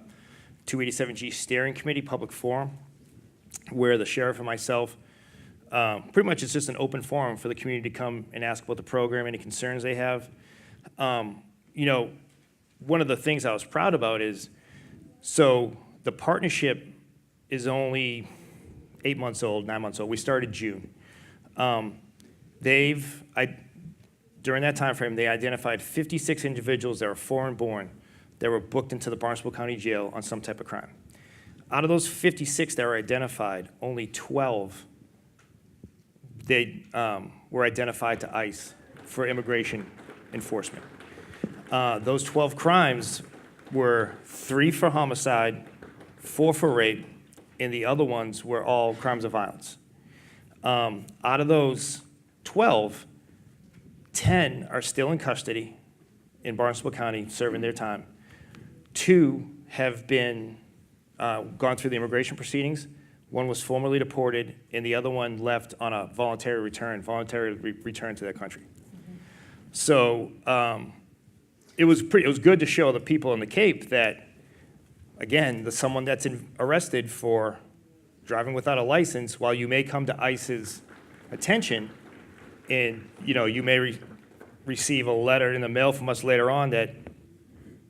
287G Steering Committee Public Forum, where the sheriff and myself, pretty much it's just an open forum for the community to come and ask about the program, any concerns they have. One of the things I was proud about is, so the partnership is only 8 months old, 9 months old. We started June. During that time frame, they identified 56 individuals that were foreign-born that were booked into the Barnstable County Jail on some type of crime. Out of those 56 that were identified, only 12 were identified to ICE for immigration enforcement. Those 12 crimes were 3 for homicide, 4 for rape, and the other ones were all crimes of violence. Out of those 12, 10 are still in custody in Barnstable County serving their time. 2 have been gone through the immigration proceedings. 1 was formerly deported, and the other one left on a voluntary return to their country. Mm-hmm. So it was good to show the people in the Cape that, again, someone that's arrested for driving without a license, while you may come to ICE's attention, and you may receive a letter in the mail from us later on that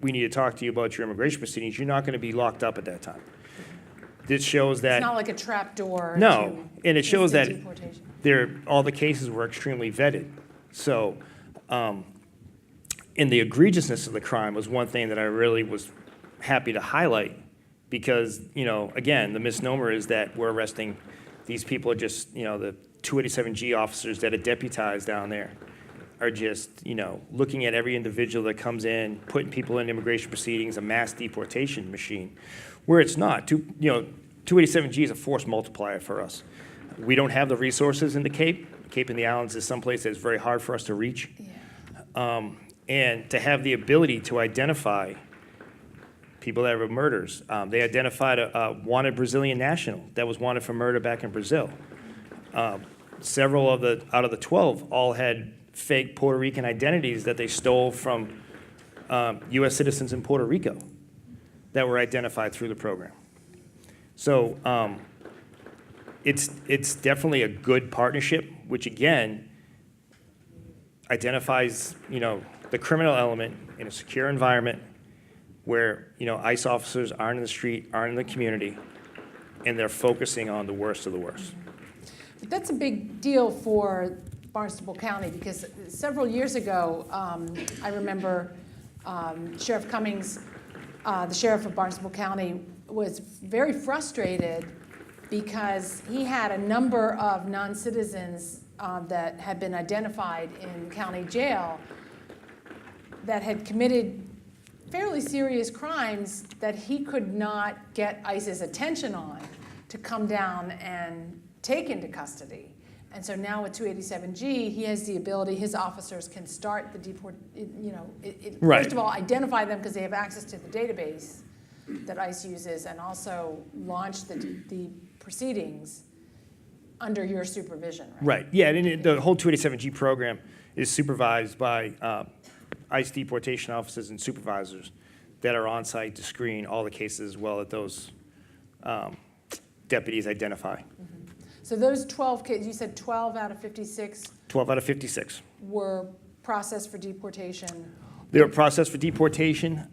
we need to talk to you about your immigration proceedings, you're not going to be locked up at that time. This shows that It's not like a trap door. no, and it shows that deportation. all the cases were extremely vetted. So, and the egregiousness of the crime was one thing that I really was happy to highlight, because again, the misnomer is that we're arresting these people are just the 287G officers that are deputized down there are just looking at every individual that comes in, putting people in immigration proceedings, a mass deportation machine, where it's not. 287G is a force multiplier for us. We don't have the resources in the Cape. Cape and the Islands is someplace that's very hard for us to reach. And to have the ability to identify people that were murders. They identified a wanted Brazilian national that was wanted for murder back in Brazil. Several out of the 12 all had fake Puerto Rican identities that they stole from U.S. citizens in Puerto Rico that were identified through the program. So it's definitely a good partnership, which again identifies, the criminal element in a secure environment where, ICE officers aren't in the street, aren't in the community, and they're focusing on the worst of the worst. But that's a big deal for Barnstable County, because several years ago, I remember Sheriff Cummings, the sheriff of Barnstable County, was very frustrated because he had a number of non-citizens that had been identified in county jail that had committed fairly serious crimes that he could not get ICE's attention on to come down and take into custody. And so now with 287G, he has the ability, his officers can start the Right. First of all, identify them because they have access to the database that ICE uses, and also launch the proceedings under your supervision, right? Right, yeah, and the whole 287G program is supervised by ICE deportation officers and supervisors that are on site to screen all the cases as well that those deputies identify. Mm-hmm. So those 12 cases, you said 12 out of 56 12 out of 56. were processed for deportation. They were processed for deportation.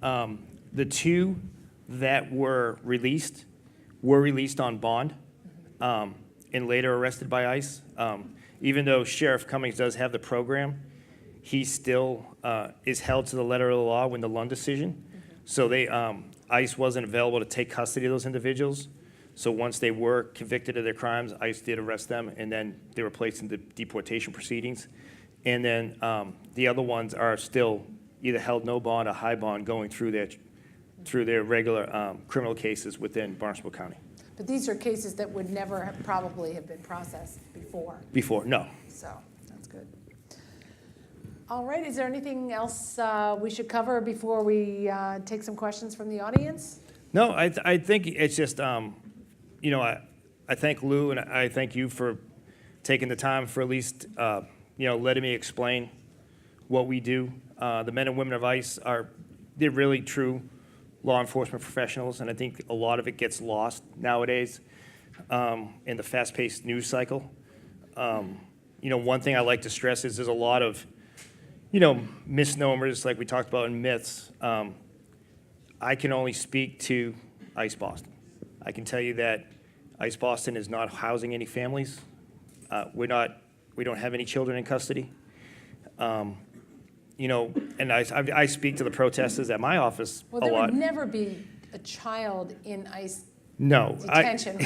The 2 that were released on bond and later arrested by ICE. Even though Sheriff Cummings does have the program, he still is held to the letter of the law when the Lund decision. Mm-hmm. So ICE wasn't available to take custody of those individuals. So once they were convicted of their crimes, ICE did arrest them, and then they were placed into deportation proceedings. And then the other ones are still either held no bond or high bond going through their regular criminal cases within Barnstable County. But these are cases that would never probably have been processed before. Before, no. So that's good. All right, is there anything else we should cover before we take some questions from the audience? No, I think it's just, I thank Lou and I thank you for taking the time for at least, letting me explain what we do. The men and women of ICE they're really true law enforcement professionals, and I think a lot of it gets lost nowadays in the fast-paced news cycle. One thing I like to stress is there's a lot of, misnomers like we talked about in myths. I can only speak to ICE Boston. I can tell you that ICE Boston is not housing any families. We don't have any children in custody. And I speak to the protesters at my office a lot. Well, there would never be a child in ICE No. detention.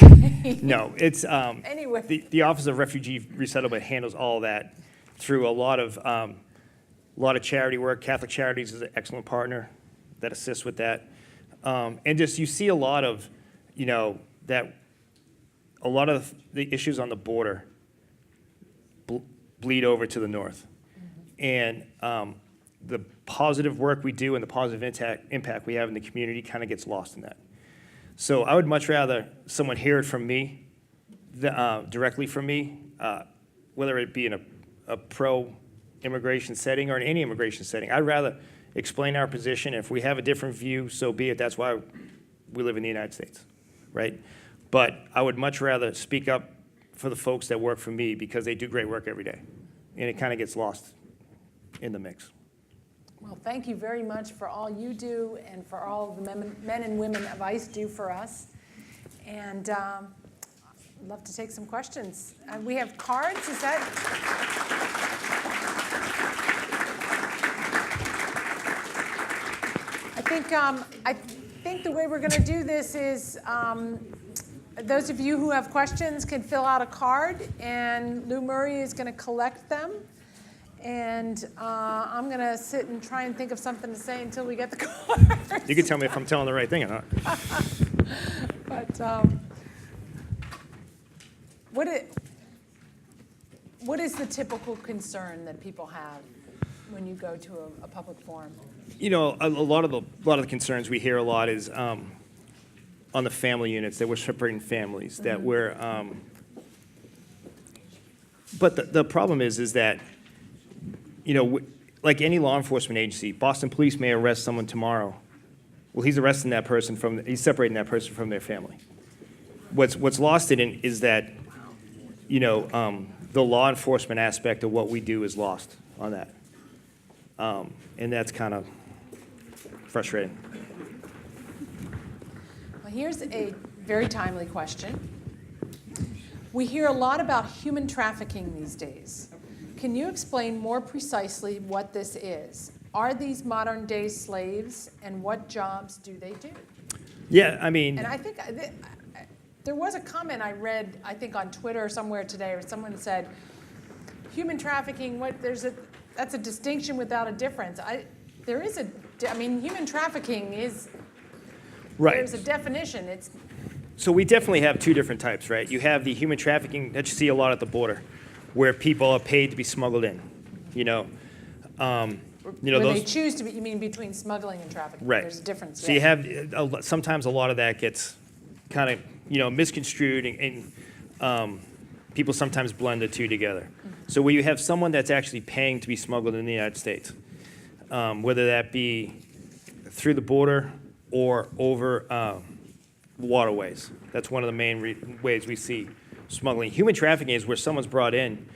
No, it's, Anyway. the Office of Refugee Resettlement handles all that through a lot of charity work. Catholic Charities is an excellent partner that assists with that. And just, you see a lot of, that a lot of the issues on the border bleed over to the north. And the positive work we do and the positive impact we have in the community kind of gets lost in that. So I would much rather someone hear it from me, directly from me, whether it be in a pro-immigration setting or in any immigration setting. I'd rather explain our position. If we have a different view, so be it. That's why we live in the United States, right? But I would much rather speak up for the folks that work for me because they do great work every day. And it kind of gets lost in the mix. Well, thank you very much for all you do and for all the men and women of ICE do for us. And I'd love to take some questions. We have cards, is that? I think the way we're going to do this is those of you who have questions can fill out a card, and Lou Murray is going to collect them. And I'm going to sit and try and think of something to say until we get the cards. You can tell me if I'm telling the right thing or not. But what is the typical concern that people have when you go to a public forum? You know, a lot of the concerns we hear a lot is on the family units, that we're separating families, that we're, but the problem is that, you know, like any law enforcement agency, Boston Police may arrest someone tomorrow. Well, he's arresting that person he's separating that person from their family. What's lost in it is that, you know, the law enforcement aspect of what we do is lost on that. And that's kind of frustrating. Well, here's a very timely question. We hear a lot about human trafficking these days. Can you explain more precisely what this is? Are these modern-day slaves, and what jobs do they do? Yeah, I mean. And I think there was a comment I read, I think on Twitter or somewhere today, where someone said, human trafficking, that's a distinction without a difference. Human trafficking is, Right. there's a definition. So we definitely have two different types, right? You have the human trafficking that you see a lot at the border, where people are paid to be smuggled in, you know. When they choose to be, you mean between smuggling and trafficking? Right. There's a difference. So you have, sometimes a lot of that gets kind of, you know, misconstrued, and people sometimes blend the two together. So where you have someone that's actually paying to be smuggled in the United States, whether that be through the border or over waterways. That's one of the main ways we see smuggling. Human trafficking is where someone's brought in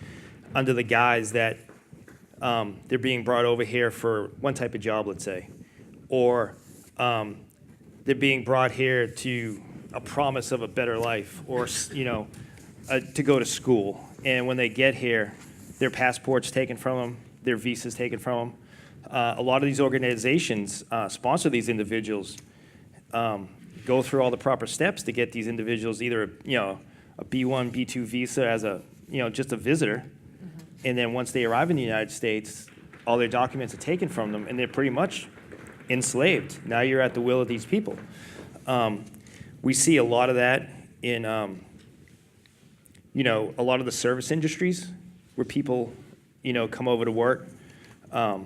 under the guise that they're being brought over here for one type of job, let's say, or they're being brought here to a promise of a better life, or, you know, to go to school. And when they get here, their passports taken from them, their visas taken from them. A lot of these organizations sponsor these individuals, go through all the proper steps to get these individuals either, you know, a B1, B2 visa as a, you know, just a visitor. And then once they arrive in the United States, all their documents are taken from them, and they're pretty much enslaved. Now you're at the will of these people. We see a lot of that in, you know, a lot of the service industries where people, you know, come over to work. A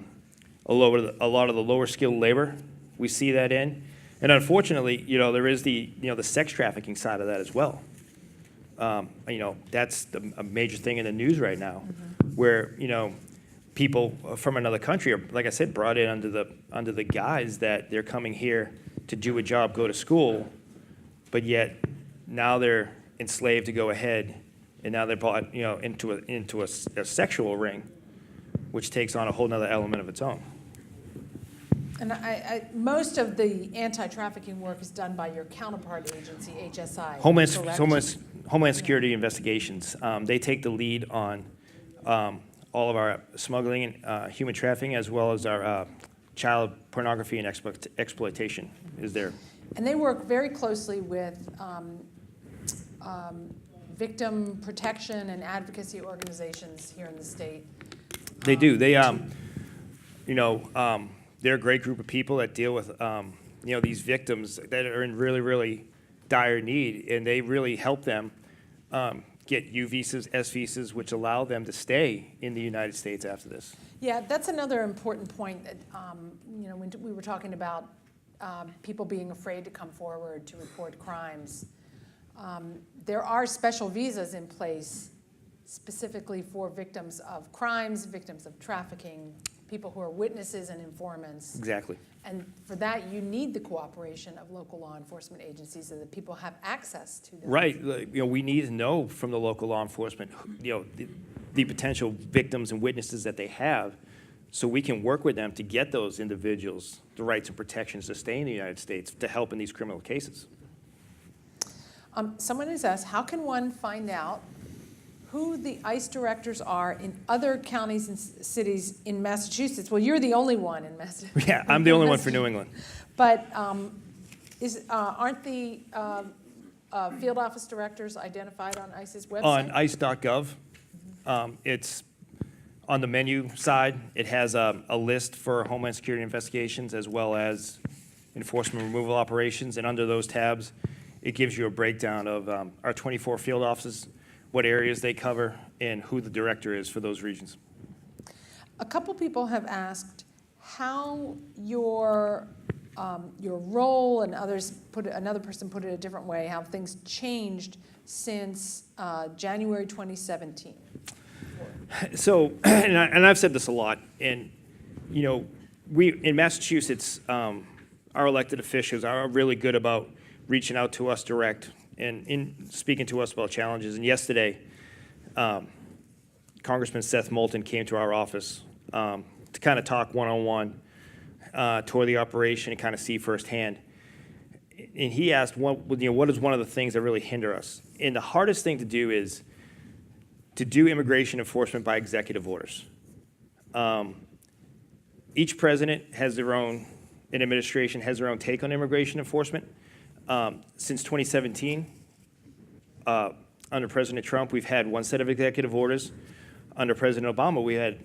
lot of the lower skilled labor, we see that in. And unfortunately, you know, there is the sex trafficking side of that as well. You know, that's a major thing in the news right now, where, you know, people from another country are, like I said, brought in under the guise that they're coming here to do a job, go to school, but yet now they're enslaved to go ahead, and now they're brought, you know, into a sexual ring, which takes on a whole nother element of its own. And most of the anti-trafficking work is done by your counterpart agency, HSI. Homeland Security Investigations. They take the lead on all of our smuggling and human trafficking, as well as our child pornography and exploitation is there. And they work very closely with victim protection and advocacy organizations here in the state. They do. They, you know, they're a great group of people that deal with, you know, these victims that are in really, really dire need, and they really help them get U visas, S visas, which allow them to stay in the United States after this. Yeah, that's another important point that, you know, when we were talking about people being afraid to come forward to report crimes. There are special visas in place specifically for victims of crimes, victims of trafficking, people who are witnesses and informants. Exactly. And for that, you need the cooperation of local law enforcement agencies so that people have access to them. Right. You know, we need to know from the local law enforcement, you know, the potential victims and witnesses that they have, so we can work with them to get those individuals the rights and protections to stay in the United States to help in these criminal cases. Someone has asked, how can one find out who the ICE directors are in other counties and cities in Massachusetts? Well, you're the only one in Massachusetts. Yeah, I'm the only one for New England. But aren't the field office directors identified on ICE's website? On ice.gov, it's on the menu side. It has a list for Homeland Security investigations as well as enforcement removal operations. And under those tabs, it gives you a breakdown of our 24 field offices, what areas they cover, and who the director is for those regions. A couple people have asked how your role, and another person put it a different way, how things changed since January 2017. So, and I've said this a lot, and we in Massachusetts, our elected officials are really good about reaching out to us direct and in speaking to us about challenges. And yesterday, Congressman Seth Moulton came to our office to kind of talk one-on-one, tour the operation, and kind of see firsthand. And he asked, what is one of the things that really hinder us? And the hardest thing to do is to do immigration enforcement by executive orders. Each president has their own, an administration has their own take on immigration enforcement. Since 2017, under President Trump, we've had one set of executive orders. Under President Obama, we had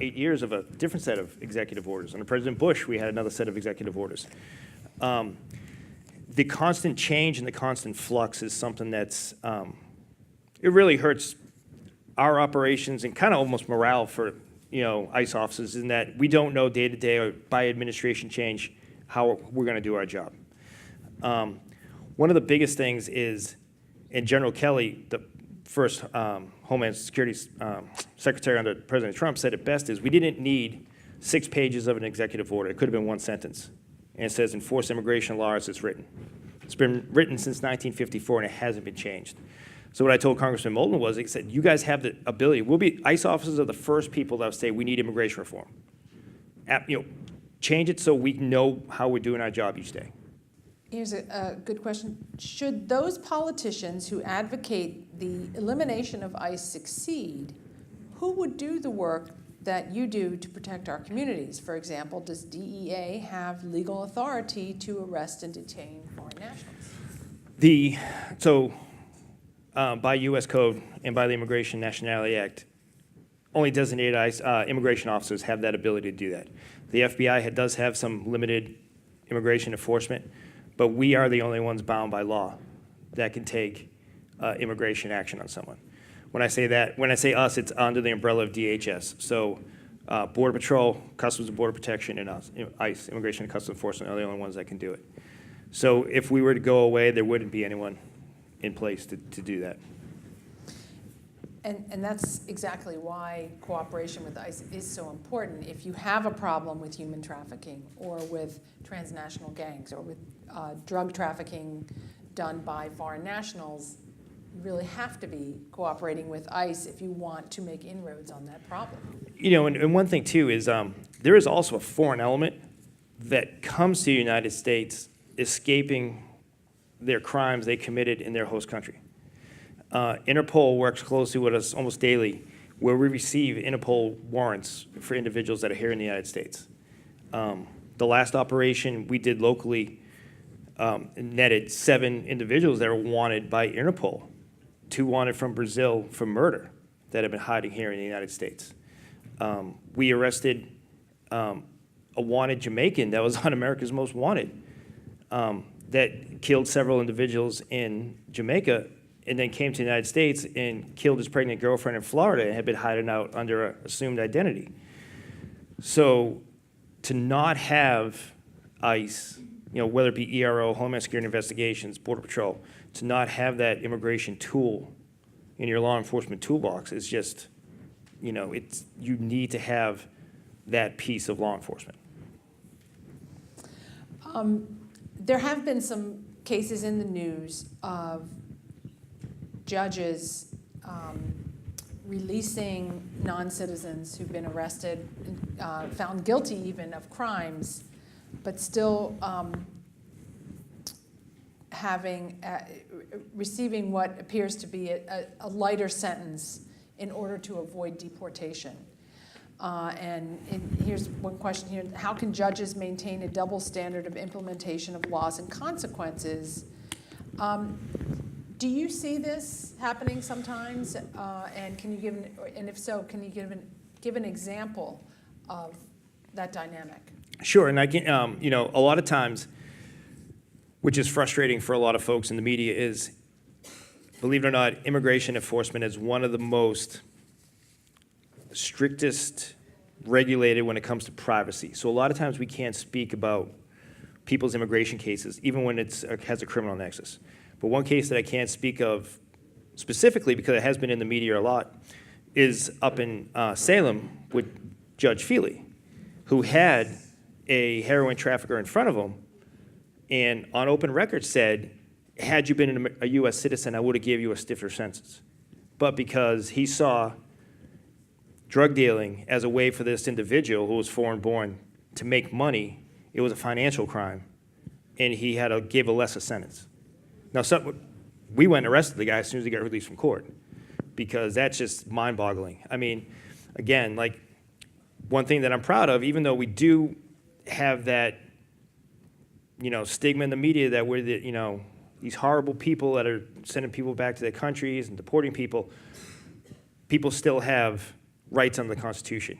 8 years of a different set of executive orders. Under President Bush, we had another set of executive orders. The constant change and the constant flux is something that's, it really hurts our operations and kind of almost morale for ICE officers, in that we don't know day to day or by administration change how we're going to do our job. One of the biggest things is, and General Kelly, the first Homeland Security Secretary under President Trump, said it best, is we didn't need 6 pages of an executive order. It could have been one sentence. And it says, enforce immigration law as it's written. It's been written since 1954, and it hasn't been changed. So what I told Congressman Moulton was, he said, you guys have the ability. ICE officers are the first people that say we need immigration reform. Change it so we know how we're doing our job each day. Here's a good question. Should those politicians who advocate the elimination of ICE succeed, who would do the work that you do to protect our communities? For example, does DEA have legal authority to arrest and detain foreign nationals? By U.S. Code and by the Immigration Nationality Act, only designated ICE immigration officers have that ability to do that. The FBI does have some limited immigration enforcement, but we are the only ones bound by law that can take immigration action on someone. When I say us, it's under the umbrella of DHS. So Border Patrol, Customs and Border Protection, and us, ICE, Immigration and Customs Enforcement, are the only ones that can do it. So if we were to go away, there wouldn't be anyone in place to do that. And that's exactly why cooperation with ICE is so important. If you have a problem with human trafficking or with transnational gangs or with drug trafficking done by foreign nationals, you really have to be cooperating with ICE if you want to make inroads on that problem. And one thing too is there is also a foreign element that comes to the United States escaping their crimes they committed in their host country. Interpol works closely with us almost daily, where we receive Interpol warrants for individuals that are here in the United States. The last operation we did locally netted 7 individuals that are wanted by Interpol, 2 wanted from Brazil for murder that have been hiding here in the United States. We arrested a wanted Jamaican that was on America's Most Wanted that killed several individuals in Jamaica and then came to the United States and killed his pregnant girlfriend in Florida and had been hiding out under an assumed identity. So to not have ICE, whether it be ERO, Homeland Security Investigations, Border Patrol, to not have that immigration tool in your law enforcement toolbox is just, you need to have that piece of law enforcement. There have been some cases in the news of judges releasing non-citizens who've been arrested, found guilty even of crimes, but still receiving what appears to be a lighter sentence in order to avoid deportation. And here's one question here. How can judges maintain a double standard of implementation of laws and consequences? Do you see this happening sometimes? And can you and if so, can you give an example of that dynamic? Sure, and I can, a lot of times, which is frustrating for a lot of folks in the media, is, believe it or not, immigration enforcement is one of the most strictest regulated when it comes to privacy. So a lot of times we can't speak about people's immigration cases, even when it has a criminal nexus. But one case that I can't speak of specifically, because it has been in the media a lot, is up in Salem with Judge Feely, who had a heroin trafficker in front of him, and on open record said, had you been a U.S. citizen, I would have gave you a stiffer sentence. But because he saw drug dealing as a way for this individual who was foreign-born to make money, it was a financial crime, and he gave a lesser sentence. Now, we went and arrested the guy as soon as he got released from court, because that's just mind-boggling. I mean, again, like, one thing that I'm proud of, even though we do have that, stigma in the media that we're these horrible people that are sending people back to their countries and deporting people, people still have rights under the Constitution.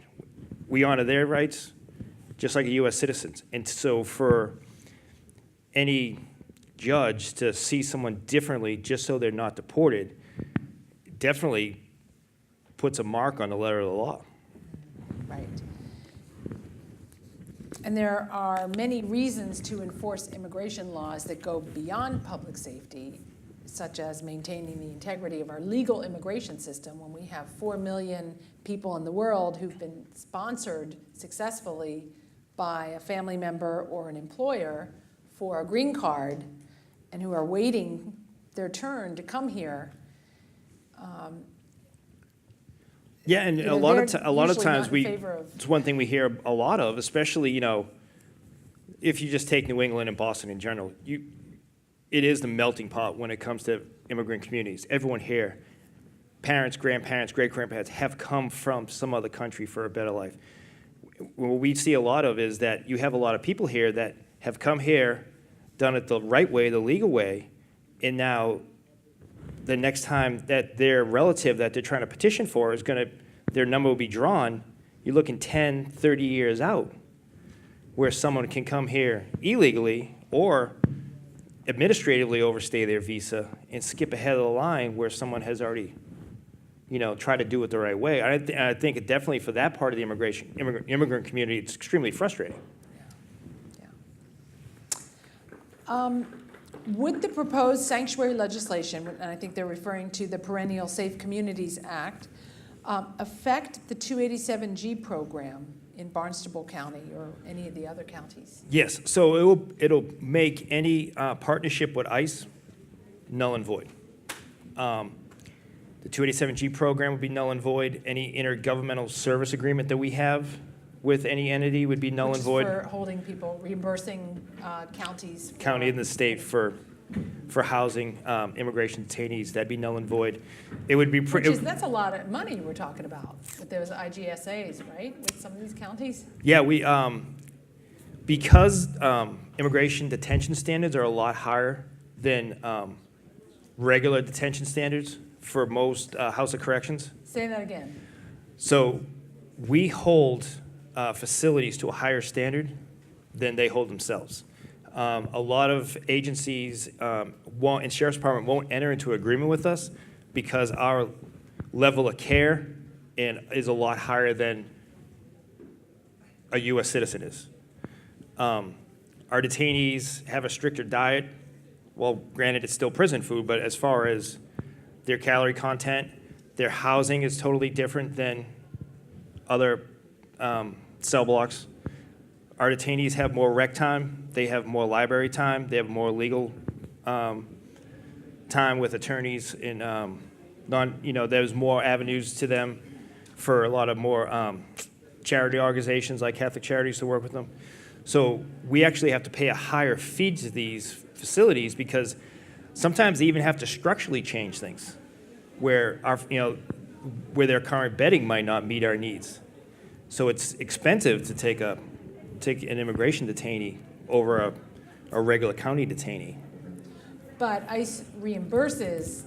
We honor their rights just like a U.S. citizens. And so for any judge to see someone differently just so they're not deported definitely puts a mark on the letter of the law. Right. And there are many reasons to enforce immigration laws that go beyond public safety, such as maintaining the integrity of our legal immigration system. When we have 4 million people in the world who've been sponsored successfully by a family member or an employer for a green card and who are waiting their turn to come here. Yeah, and a lot of times it's one thing we hear a lot of, especially, if you just take New England and Boston in general, it is the melting pot when it comes to immigrant communities. Everyone here, parents, grandparents, great-grandparents, have come from some other country for a better life. What we see a lot of is that you have a lot of people here that have come here, done it the right way, the legal way, and now the next time that their relative that they're trying to petition for their number will be drawn, you're looking 10, 30 years out, where someone can come here illegally or administratively overstay their visa and skip ahead of the line where someone has already, tried to do it the right way. I think it definitely for that part of the immigrant community, it's extremely frustrating. Yeah. Would the proposed sanctuary legislation, and I think they're referring to the Perennial Safe Communities Act, affect the 287G program in Barnstable County or any of the other counties? Yes, so it'll make any partnership with ICE null and void. The 287G program would be null and void. Any intergovernmental service agreement that we have with any entity would be null and void. For holding people, reimbursing counties. County and the state for housing immigration detainees, that'd be null and void. It would be That's a lot of money we're talking about with those IGSAs, right? With some of these counties. Yeah, we because immigration detention standards are a lot higher than regular detention standards for most House of Corrections. Say that again. So we hold facilities to a higher standard than they hold themselves. A lot of agencies and Sheriff's Department won't enter into agreement with us because our level of care is a lot higher than a U.S. citizen is. Our detainees have a stricter diet. Well, granted, it's still prison food, but as far as their calorie content, their housing is totally different than other cell blocks. Our detainees have more rec time. They have more library time. They have more legal time with attorneys. And there's more avenues to them for a lot of more charity organizations like Catholic Charities to work with them. So we actually have to pay a higher fee to these facilities because sometimes they even have to structurally change things where where their current bedding might not meet our needs. So it's expensive to take an immigration detainee over a regular county detainee. But ICE reimburses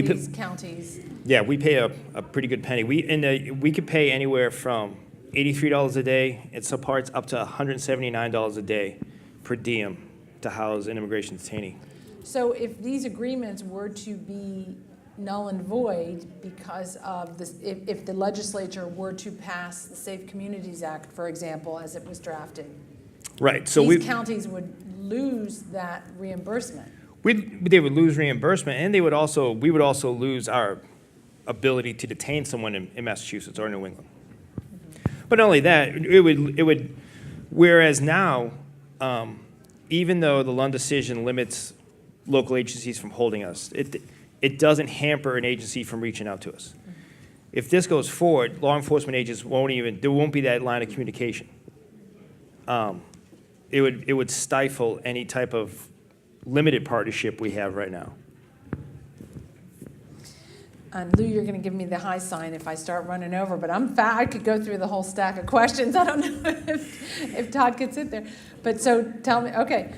these counties. Yeah, we pay a pretty good penny. We could pay anywhere from $83 a day in some parts up to $179 a day per diem to house an immigration detainee. So if these agreements were to be null and void because of this, if the legislature were to pass the Safe Communities Act, for example, as it was drafted. Right, so These counties would lose that reimbursement. they would lose reimbursement, and we would also lose our ability to detain someone in Massachusetts or New England. But not only that, it would, whereas now, even though the Lund decision limits local agencies from holding us, it doesn't hamper an agency from reaching out to us. If this goes forward, law enforcement agents there won't be that line of communication. It would stifle any type of limited partnership we have right now. And Lou, you're going to give me the high sign if I start running over, but I could go through the whole stack of questions. I don't know if Todd could sit there. But so tell me, okay,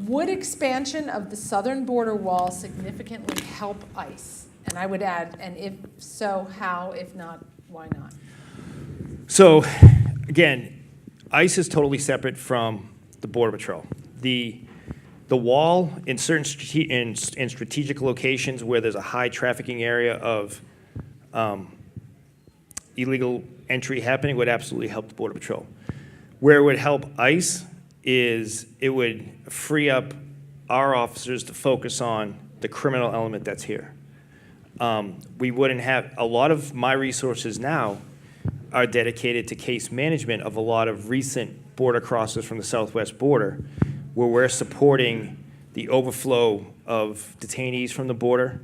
would expansion of the southern border wall significantly help ICE? And I would add, and if so, how? If not, why not? So, again, ICE is totally separate from the Border Patrol. The wall in certain in strategic locations where there's a high trafficking area of illegal entry happening would absolutely help the Border Patrol. Where it would help ICE is it would free up our officers to focus on the criminal element that's here. We wouldn't have, a lot of my resources now are dedicated to case management of a lot of recent border crossers from the southwest border, where we're supporting the overflow of detainees from the border,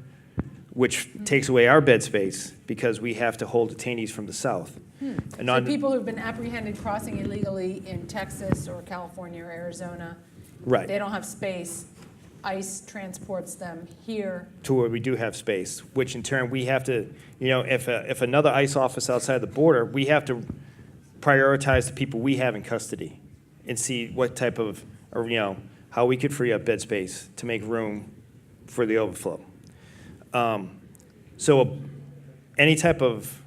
which takes away our bed space because we have to hold detainees from the south. And So people who've been apprehended crossing illegally in Texas or California or Arizona, right, they don't have space. ICE transports them here. to where we do have space, which in turn we have to, if another ICE officer outside the border, we have to prioritize the people we have in custody and see what type of, how we could free up bed space to make room for the overflow. So any type of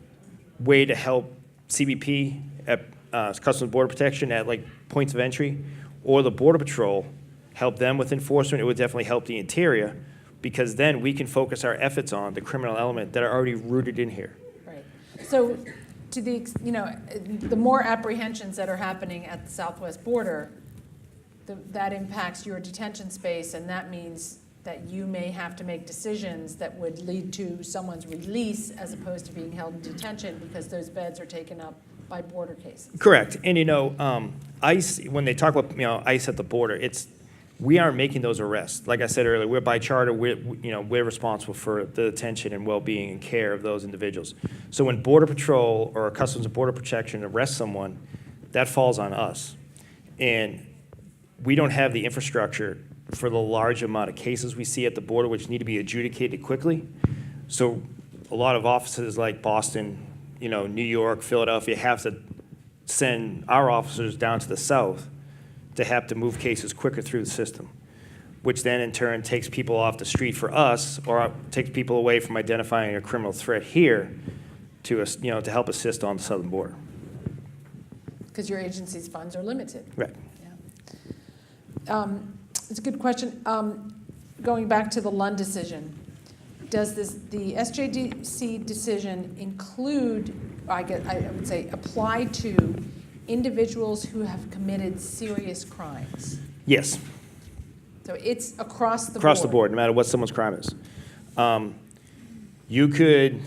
way to help CBP at Customs and Border Protection at like points of entry, or the Border Patrol, help them with enforcement, it would definitely help the interior, because then we can focus our efforts on the criminal element that are already rooted in here. Right. So to the more apprehensions that are happening at the southwest border, that impacts your detention space, and that means that you may have to make decisions that would lead to someone's release as opposed to being held in detention because those beds are taken up by border cases. Correct. And ICE, when they talk about ICE at the border, we aren't making those arrests. Like I said earlier, we're by charter, we're responsible for the detention and well-being and care of those individuals. So when Border Patrol or Customs and Border Protection arrests someone, that falls on us. And we don't have the infrastructure for the large amount of cases we see at the border, which need to be adjudicated quickly. So a lot of offices like Boston, New York, Philadelphia have to send our officers down to the south to have to move cases quicker through the system, which then in turn takes people off the street for us, or takes people away from identifying a criminal threat here to help assist on the southern border. Because your agency's funds are limited. Right. Yeah. It's a good question. Going back to the Lund decision, does the SJDC decision include, I would say, apply to individuals who have committed serious crimes? Yes. So it's across the board? Across the board, no matter what someone's crime is.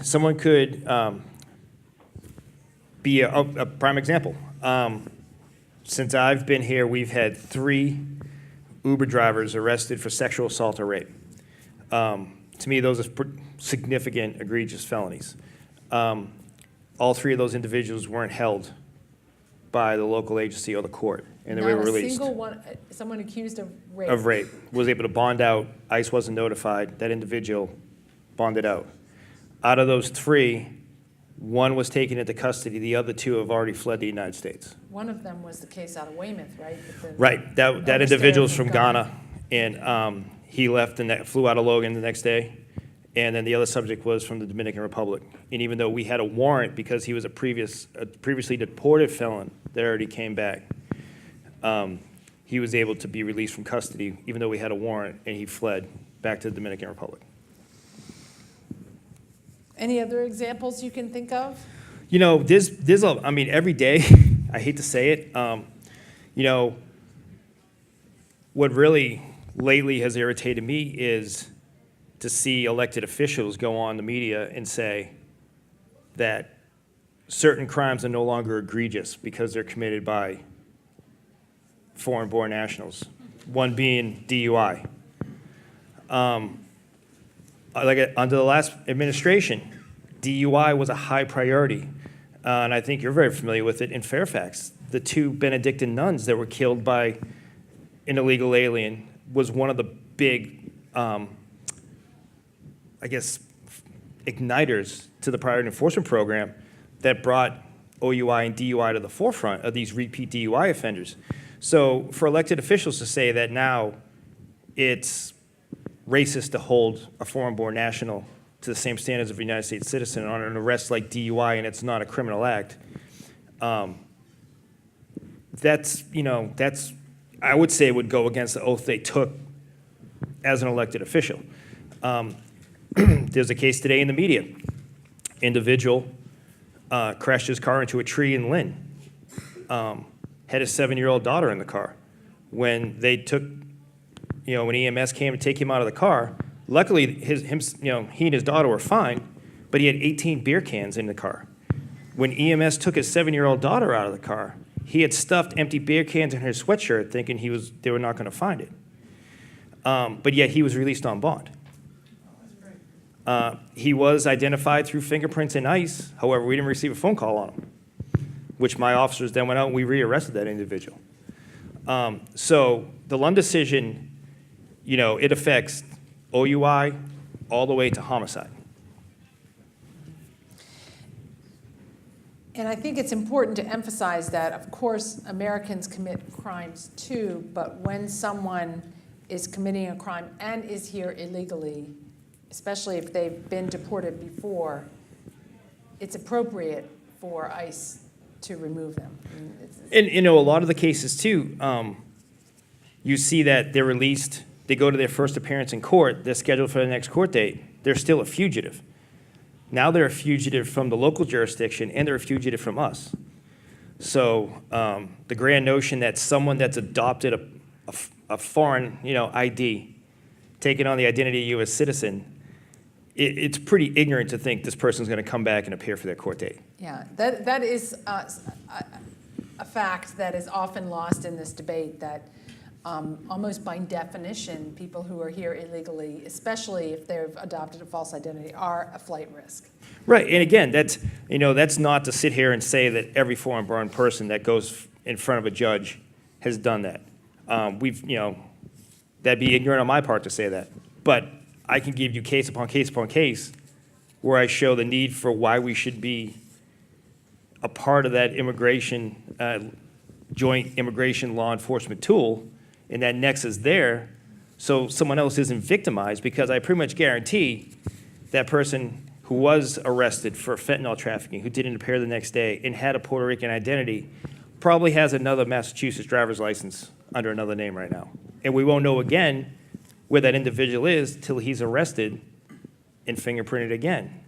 Someone could be a prime example. Since I've been here, we've had 3 Uber drivers arrested for sexual assault or rape. To me, those are significant, egregious felonies. All 3 of those individuals weren't held by the local agency or the court, and they were released. Not a single one, someone accused of rape? Of rape, was able to bond out. ICE wasn't notified. That individual bonded out. Out of those 3, 1 was taken into custody. The other 2 have already fled the United States. One of them was the case out of Weymouth, right? Right. That individual's from Ghana, and he left and flew out of Logan the next day. And then the other subject was from the Dominican Republic. And even though we had a warrant because he was a previously deported felon that already came back, he was able to be released from custody, even though we had a warrant, and he fled back to the Dominican Republic. Any other examples you can think of? You know, I mean, every day, I hate to say it, you know, what really lately has irritated me is to see elected officials go on the media and say that certain crimes are no longer egregious because they're committed by foreign-born nationals, one being DUI. Under the last administration, DUI was a high priority, and I think you're very familiar with it in Fairfax. The 2 Benedictine nuns that were killed by an illegal alien was one of the big, I guess, igniters to the priority enforcement program that brought OUI and DUI to the forefront of these repeat DUI offenders. So for elected officials to say that now it's racist to hold a foreign-born national to the same standards of a United States citizen on an arrest like DUI and it's not a criminal act, that's, I would say would go against the oath they took as an elected official. There's a case today in the media. Individual crashed his car into a tree in Lynn. Had a 7-year-old daughter in the car. When they took, when EMS came to take him out of the car, luckily he and his daughter were fine, but he had 18 beer cans in the car. When EMS took his 7-year-old daughter out of the car, he had stuffed empty beer cans in her sweatshirt thinking they were not going to find it. But yet he was released on bond. He was identified through fingerprints and ICE. However, we didn't receive a phone call on him, which my officers then went out and we rearrested that individual. So the Lund decision, it affects OUI all the way to homicide. And I think it's important to emphasize that, of course, Americans commit crimes too, but when someone is committing a crime and is here illegally, especially if they've been deported before, it's appropriate for ICE to remove them. And a lot of the cases too, you see that they're released, they go to their first appearance in court, they're scheduled for the next court date, they're still a fugitive. Now they're a fugitive from the local jurisdiction and they're a fugitive from us. So the grand notion that someone that's adopted a foreign ID, taking on the identity of a U.S. citizen, it's pretty ignorant to think this person's going to come back and appear for their court date. Yeah, that is a fact that is often lost in this debate, that almost by definition, people who are here illegally, especially if they've adopted a false identity, are a flight risk. Right, and again, that's not to sit here and say that every foreign-born person that goes in front of a judge has done that. That'd be ignorant on my part to say that. But I can give you case upon case upon case where I show the need for why we should be a part of that joint immigration law enforcement tool, and that nexus there, so someone else isn't victimized, because I pretty much guarantee that person who was arrested for fentanyl trafficking, who didn't appear the next day and had a Puerto Rican identity, probably has another Massachusetts driver's license under another name right now. And we won't know again where that individual is till he's arrested and fingerprinted again.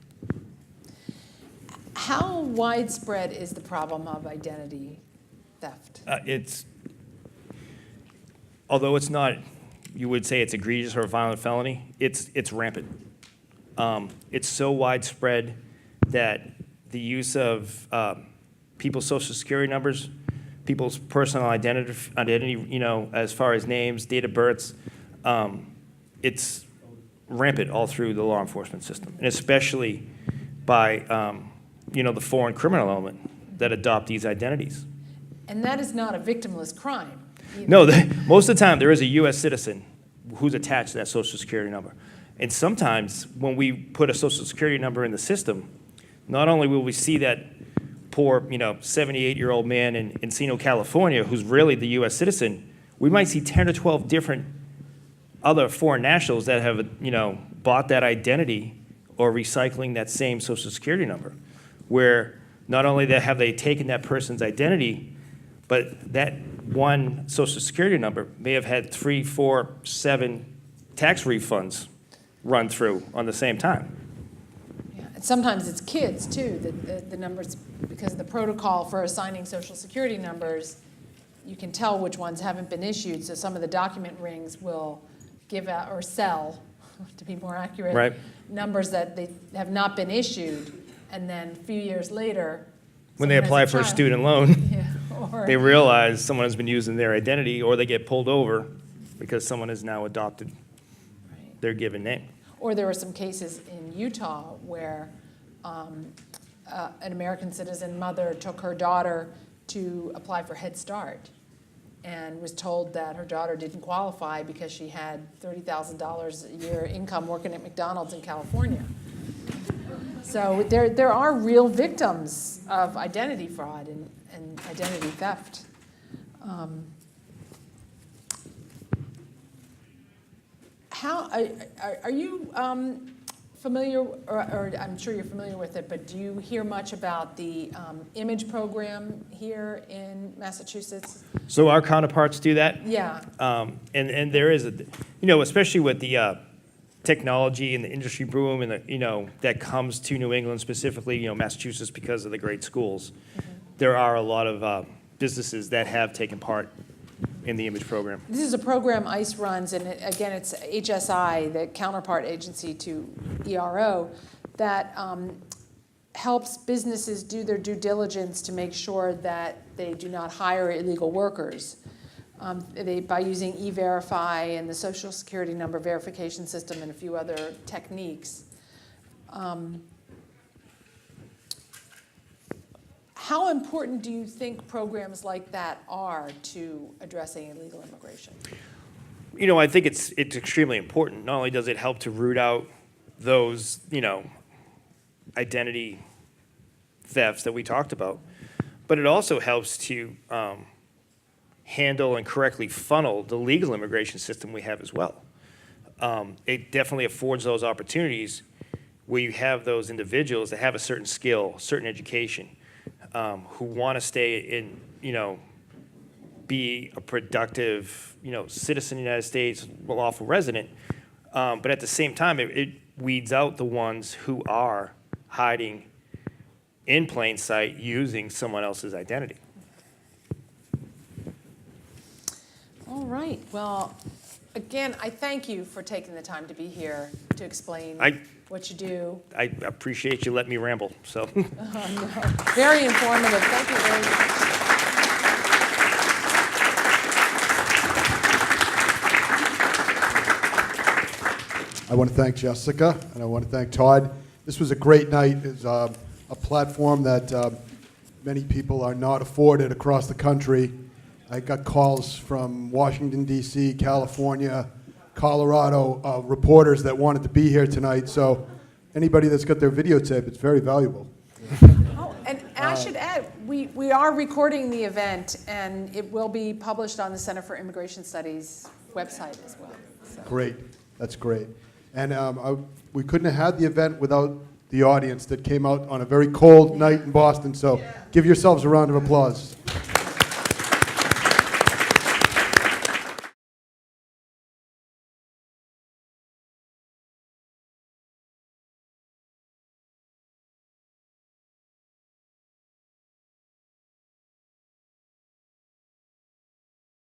How widespread is the problem of identity theft? Although it's not, you would say it's egregious or a violent felony, it's rampant. It's so widespread that the use of people's social security numbers, people's personal identity, as far as names, date of births, it's rampant all through the law enforcement system, and especially by the foreign criminal element that adopt these identities. And that is not a victimless crime either. No, most of the time there is a U.S. citizen who's attached to that social security number. And sometimes when we put a social security number in the system, not only will we see that poor, 78-year-old man in Encino, California, who's really the U.S. citizen, we might see 10 or 12 different other foreign nationals that have, bought that identity or recycling that same social security number, where not only have they taken that person's identity, but that one social security number may have had 3, 4, 7 tax refunds run through on the same time. Yeah, sometimes it's kids too, the numbers, because of the protocol for assigning social security numbers, you can tell which ones haven't been issued, so some of the document rings will give out, or sell, to be more accurate, Right. numbers that they have not been issued, and then a few years later, When they someone has apply for a child. student loan, Yeah, or, they realize someone has been using their identity, or they get pulled over because someone has now adopted right. their given name. Or there were some cases in Utah where an American citizen mother took her daughter to apply for Head Start and was told that her daughter didn't qualify because she had $30,000 a year income working at McDonald's in California. So there are real victims of identity fraud and identity theft. How are you familiar, or I'm sure you're familiar with it, but do you hear much about the image program here in Massachusetts? So our counterparts do that. Yeah. And there is especially with the technology and the industry boom and that comes to New England specifically, Massachusetts because of the great schools. Mm-hmm. There are a lot of businesses that have taken part in the image program. This is a program ICE runs, and again, it's HSI, the counterpart agency to ERO, that helps businesses do their due diligence to make sure that they do not hire illegal workers. By using E-Verify and the Social Security number verification system and a few other techniques. How important do you think programs like that are to addressing illegal immigration? I think it's extremely important. Not only does it help to root out those, identity thefts that we talked about, but it also helps to handle and correctly funnel the legal immigration system we have as well. It definitely affords those opportunities where you have those individuals that have a certain skill, certain education, who want to stay in, be a productive, citizen of the United States, lawful resident. But at the same time, it weeds out the ones who are hiding in plain sight using someone else's identity. All right. Well, again, I thank you for taking the time to be here to explain what you do. I appreciate you letting me ramble. So. No. Very informative. Thank you very much. I want to thank Jessica, and I want to thank Todd. This was a great night. It's a platform that many people are not afforded across the country. I got calls from Washington, D.C., California, Colorado, reporters that wanted to be here tonight. So anybody that's got their videotape, it's very valuable. Oh, and I should add, we are recording the event, and it will be published on the Center for Immigration Studies website as well. So. Great. That's great. And we couldn't have had the event without the audience that came out on a very cold night in Boston. So give yourselves a round of applause.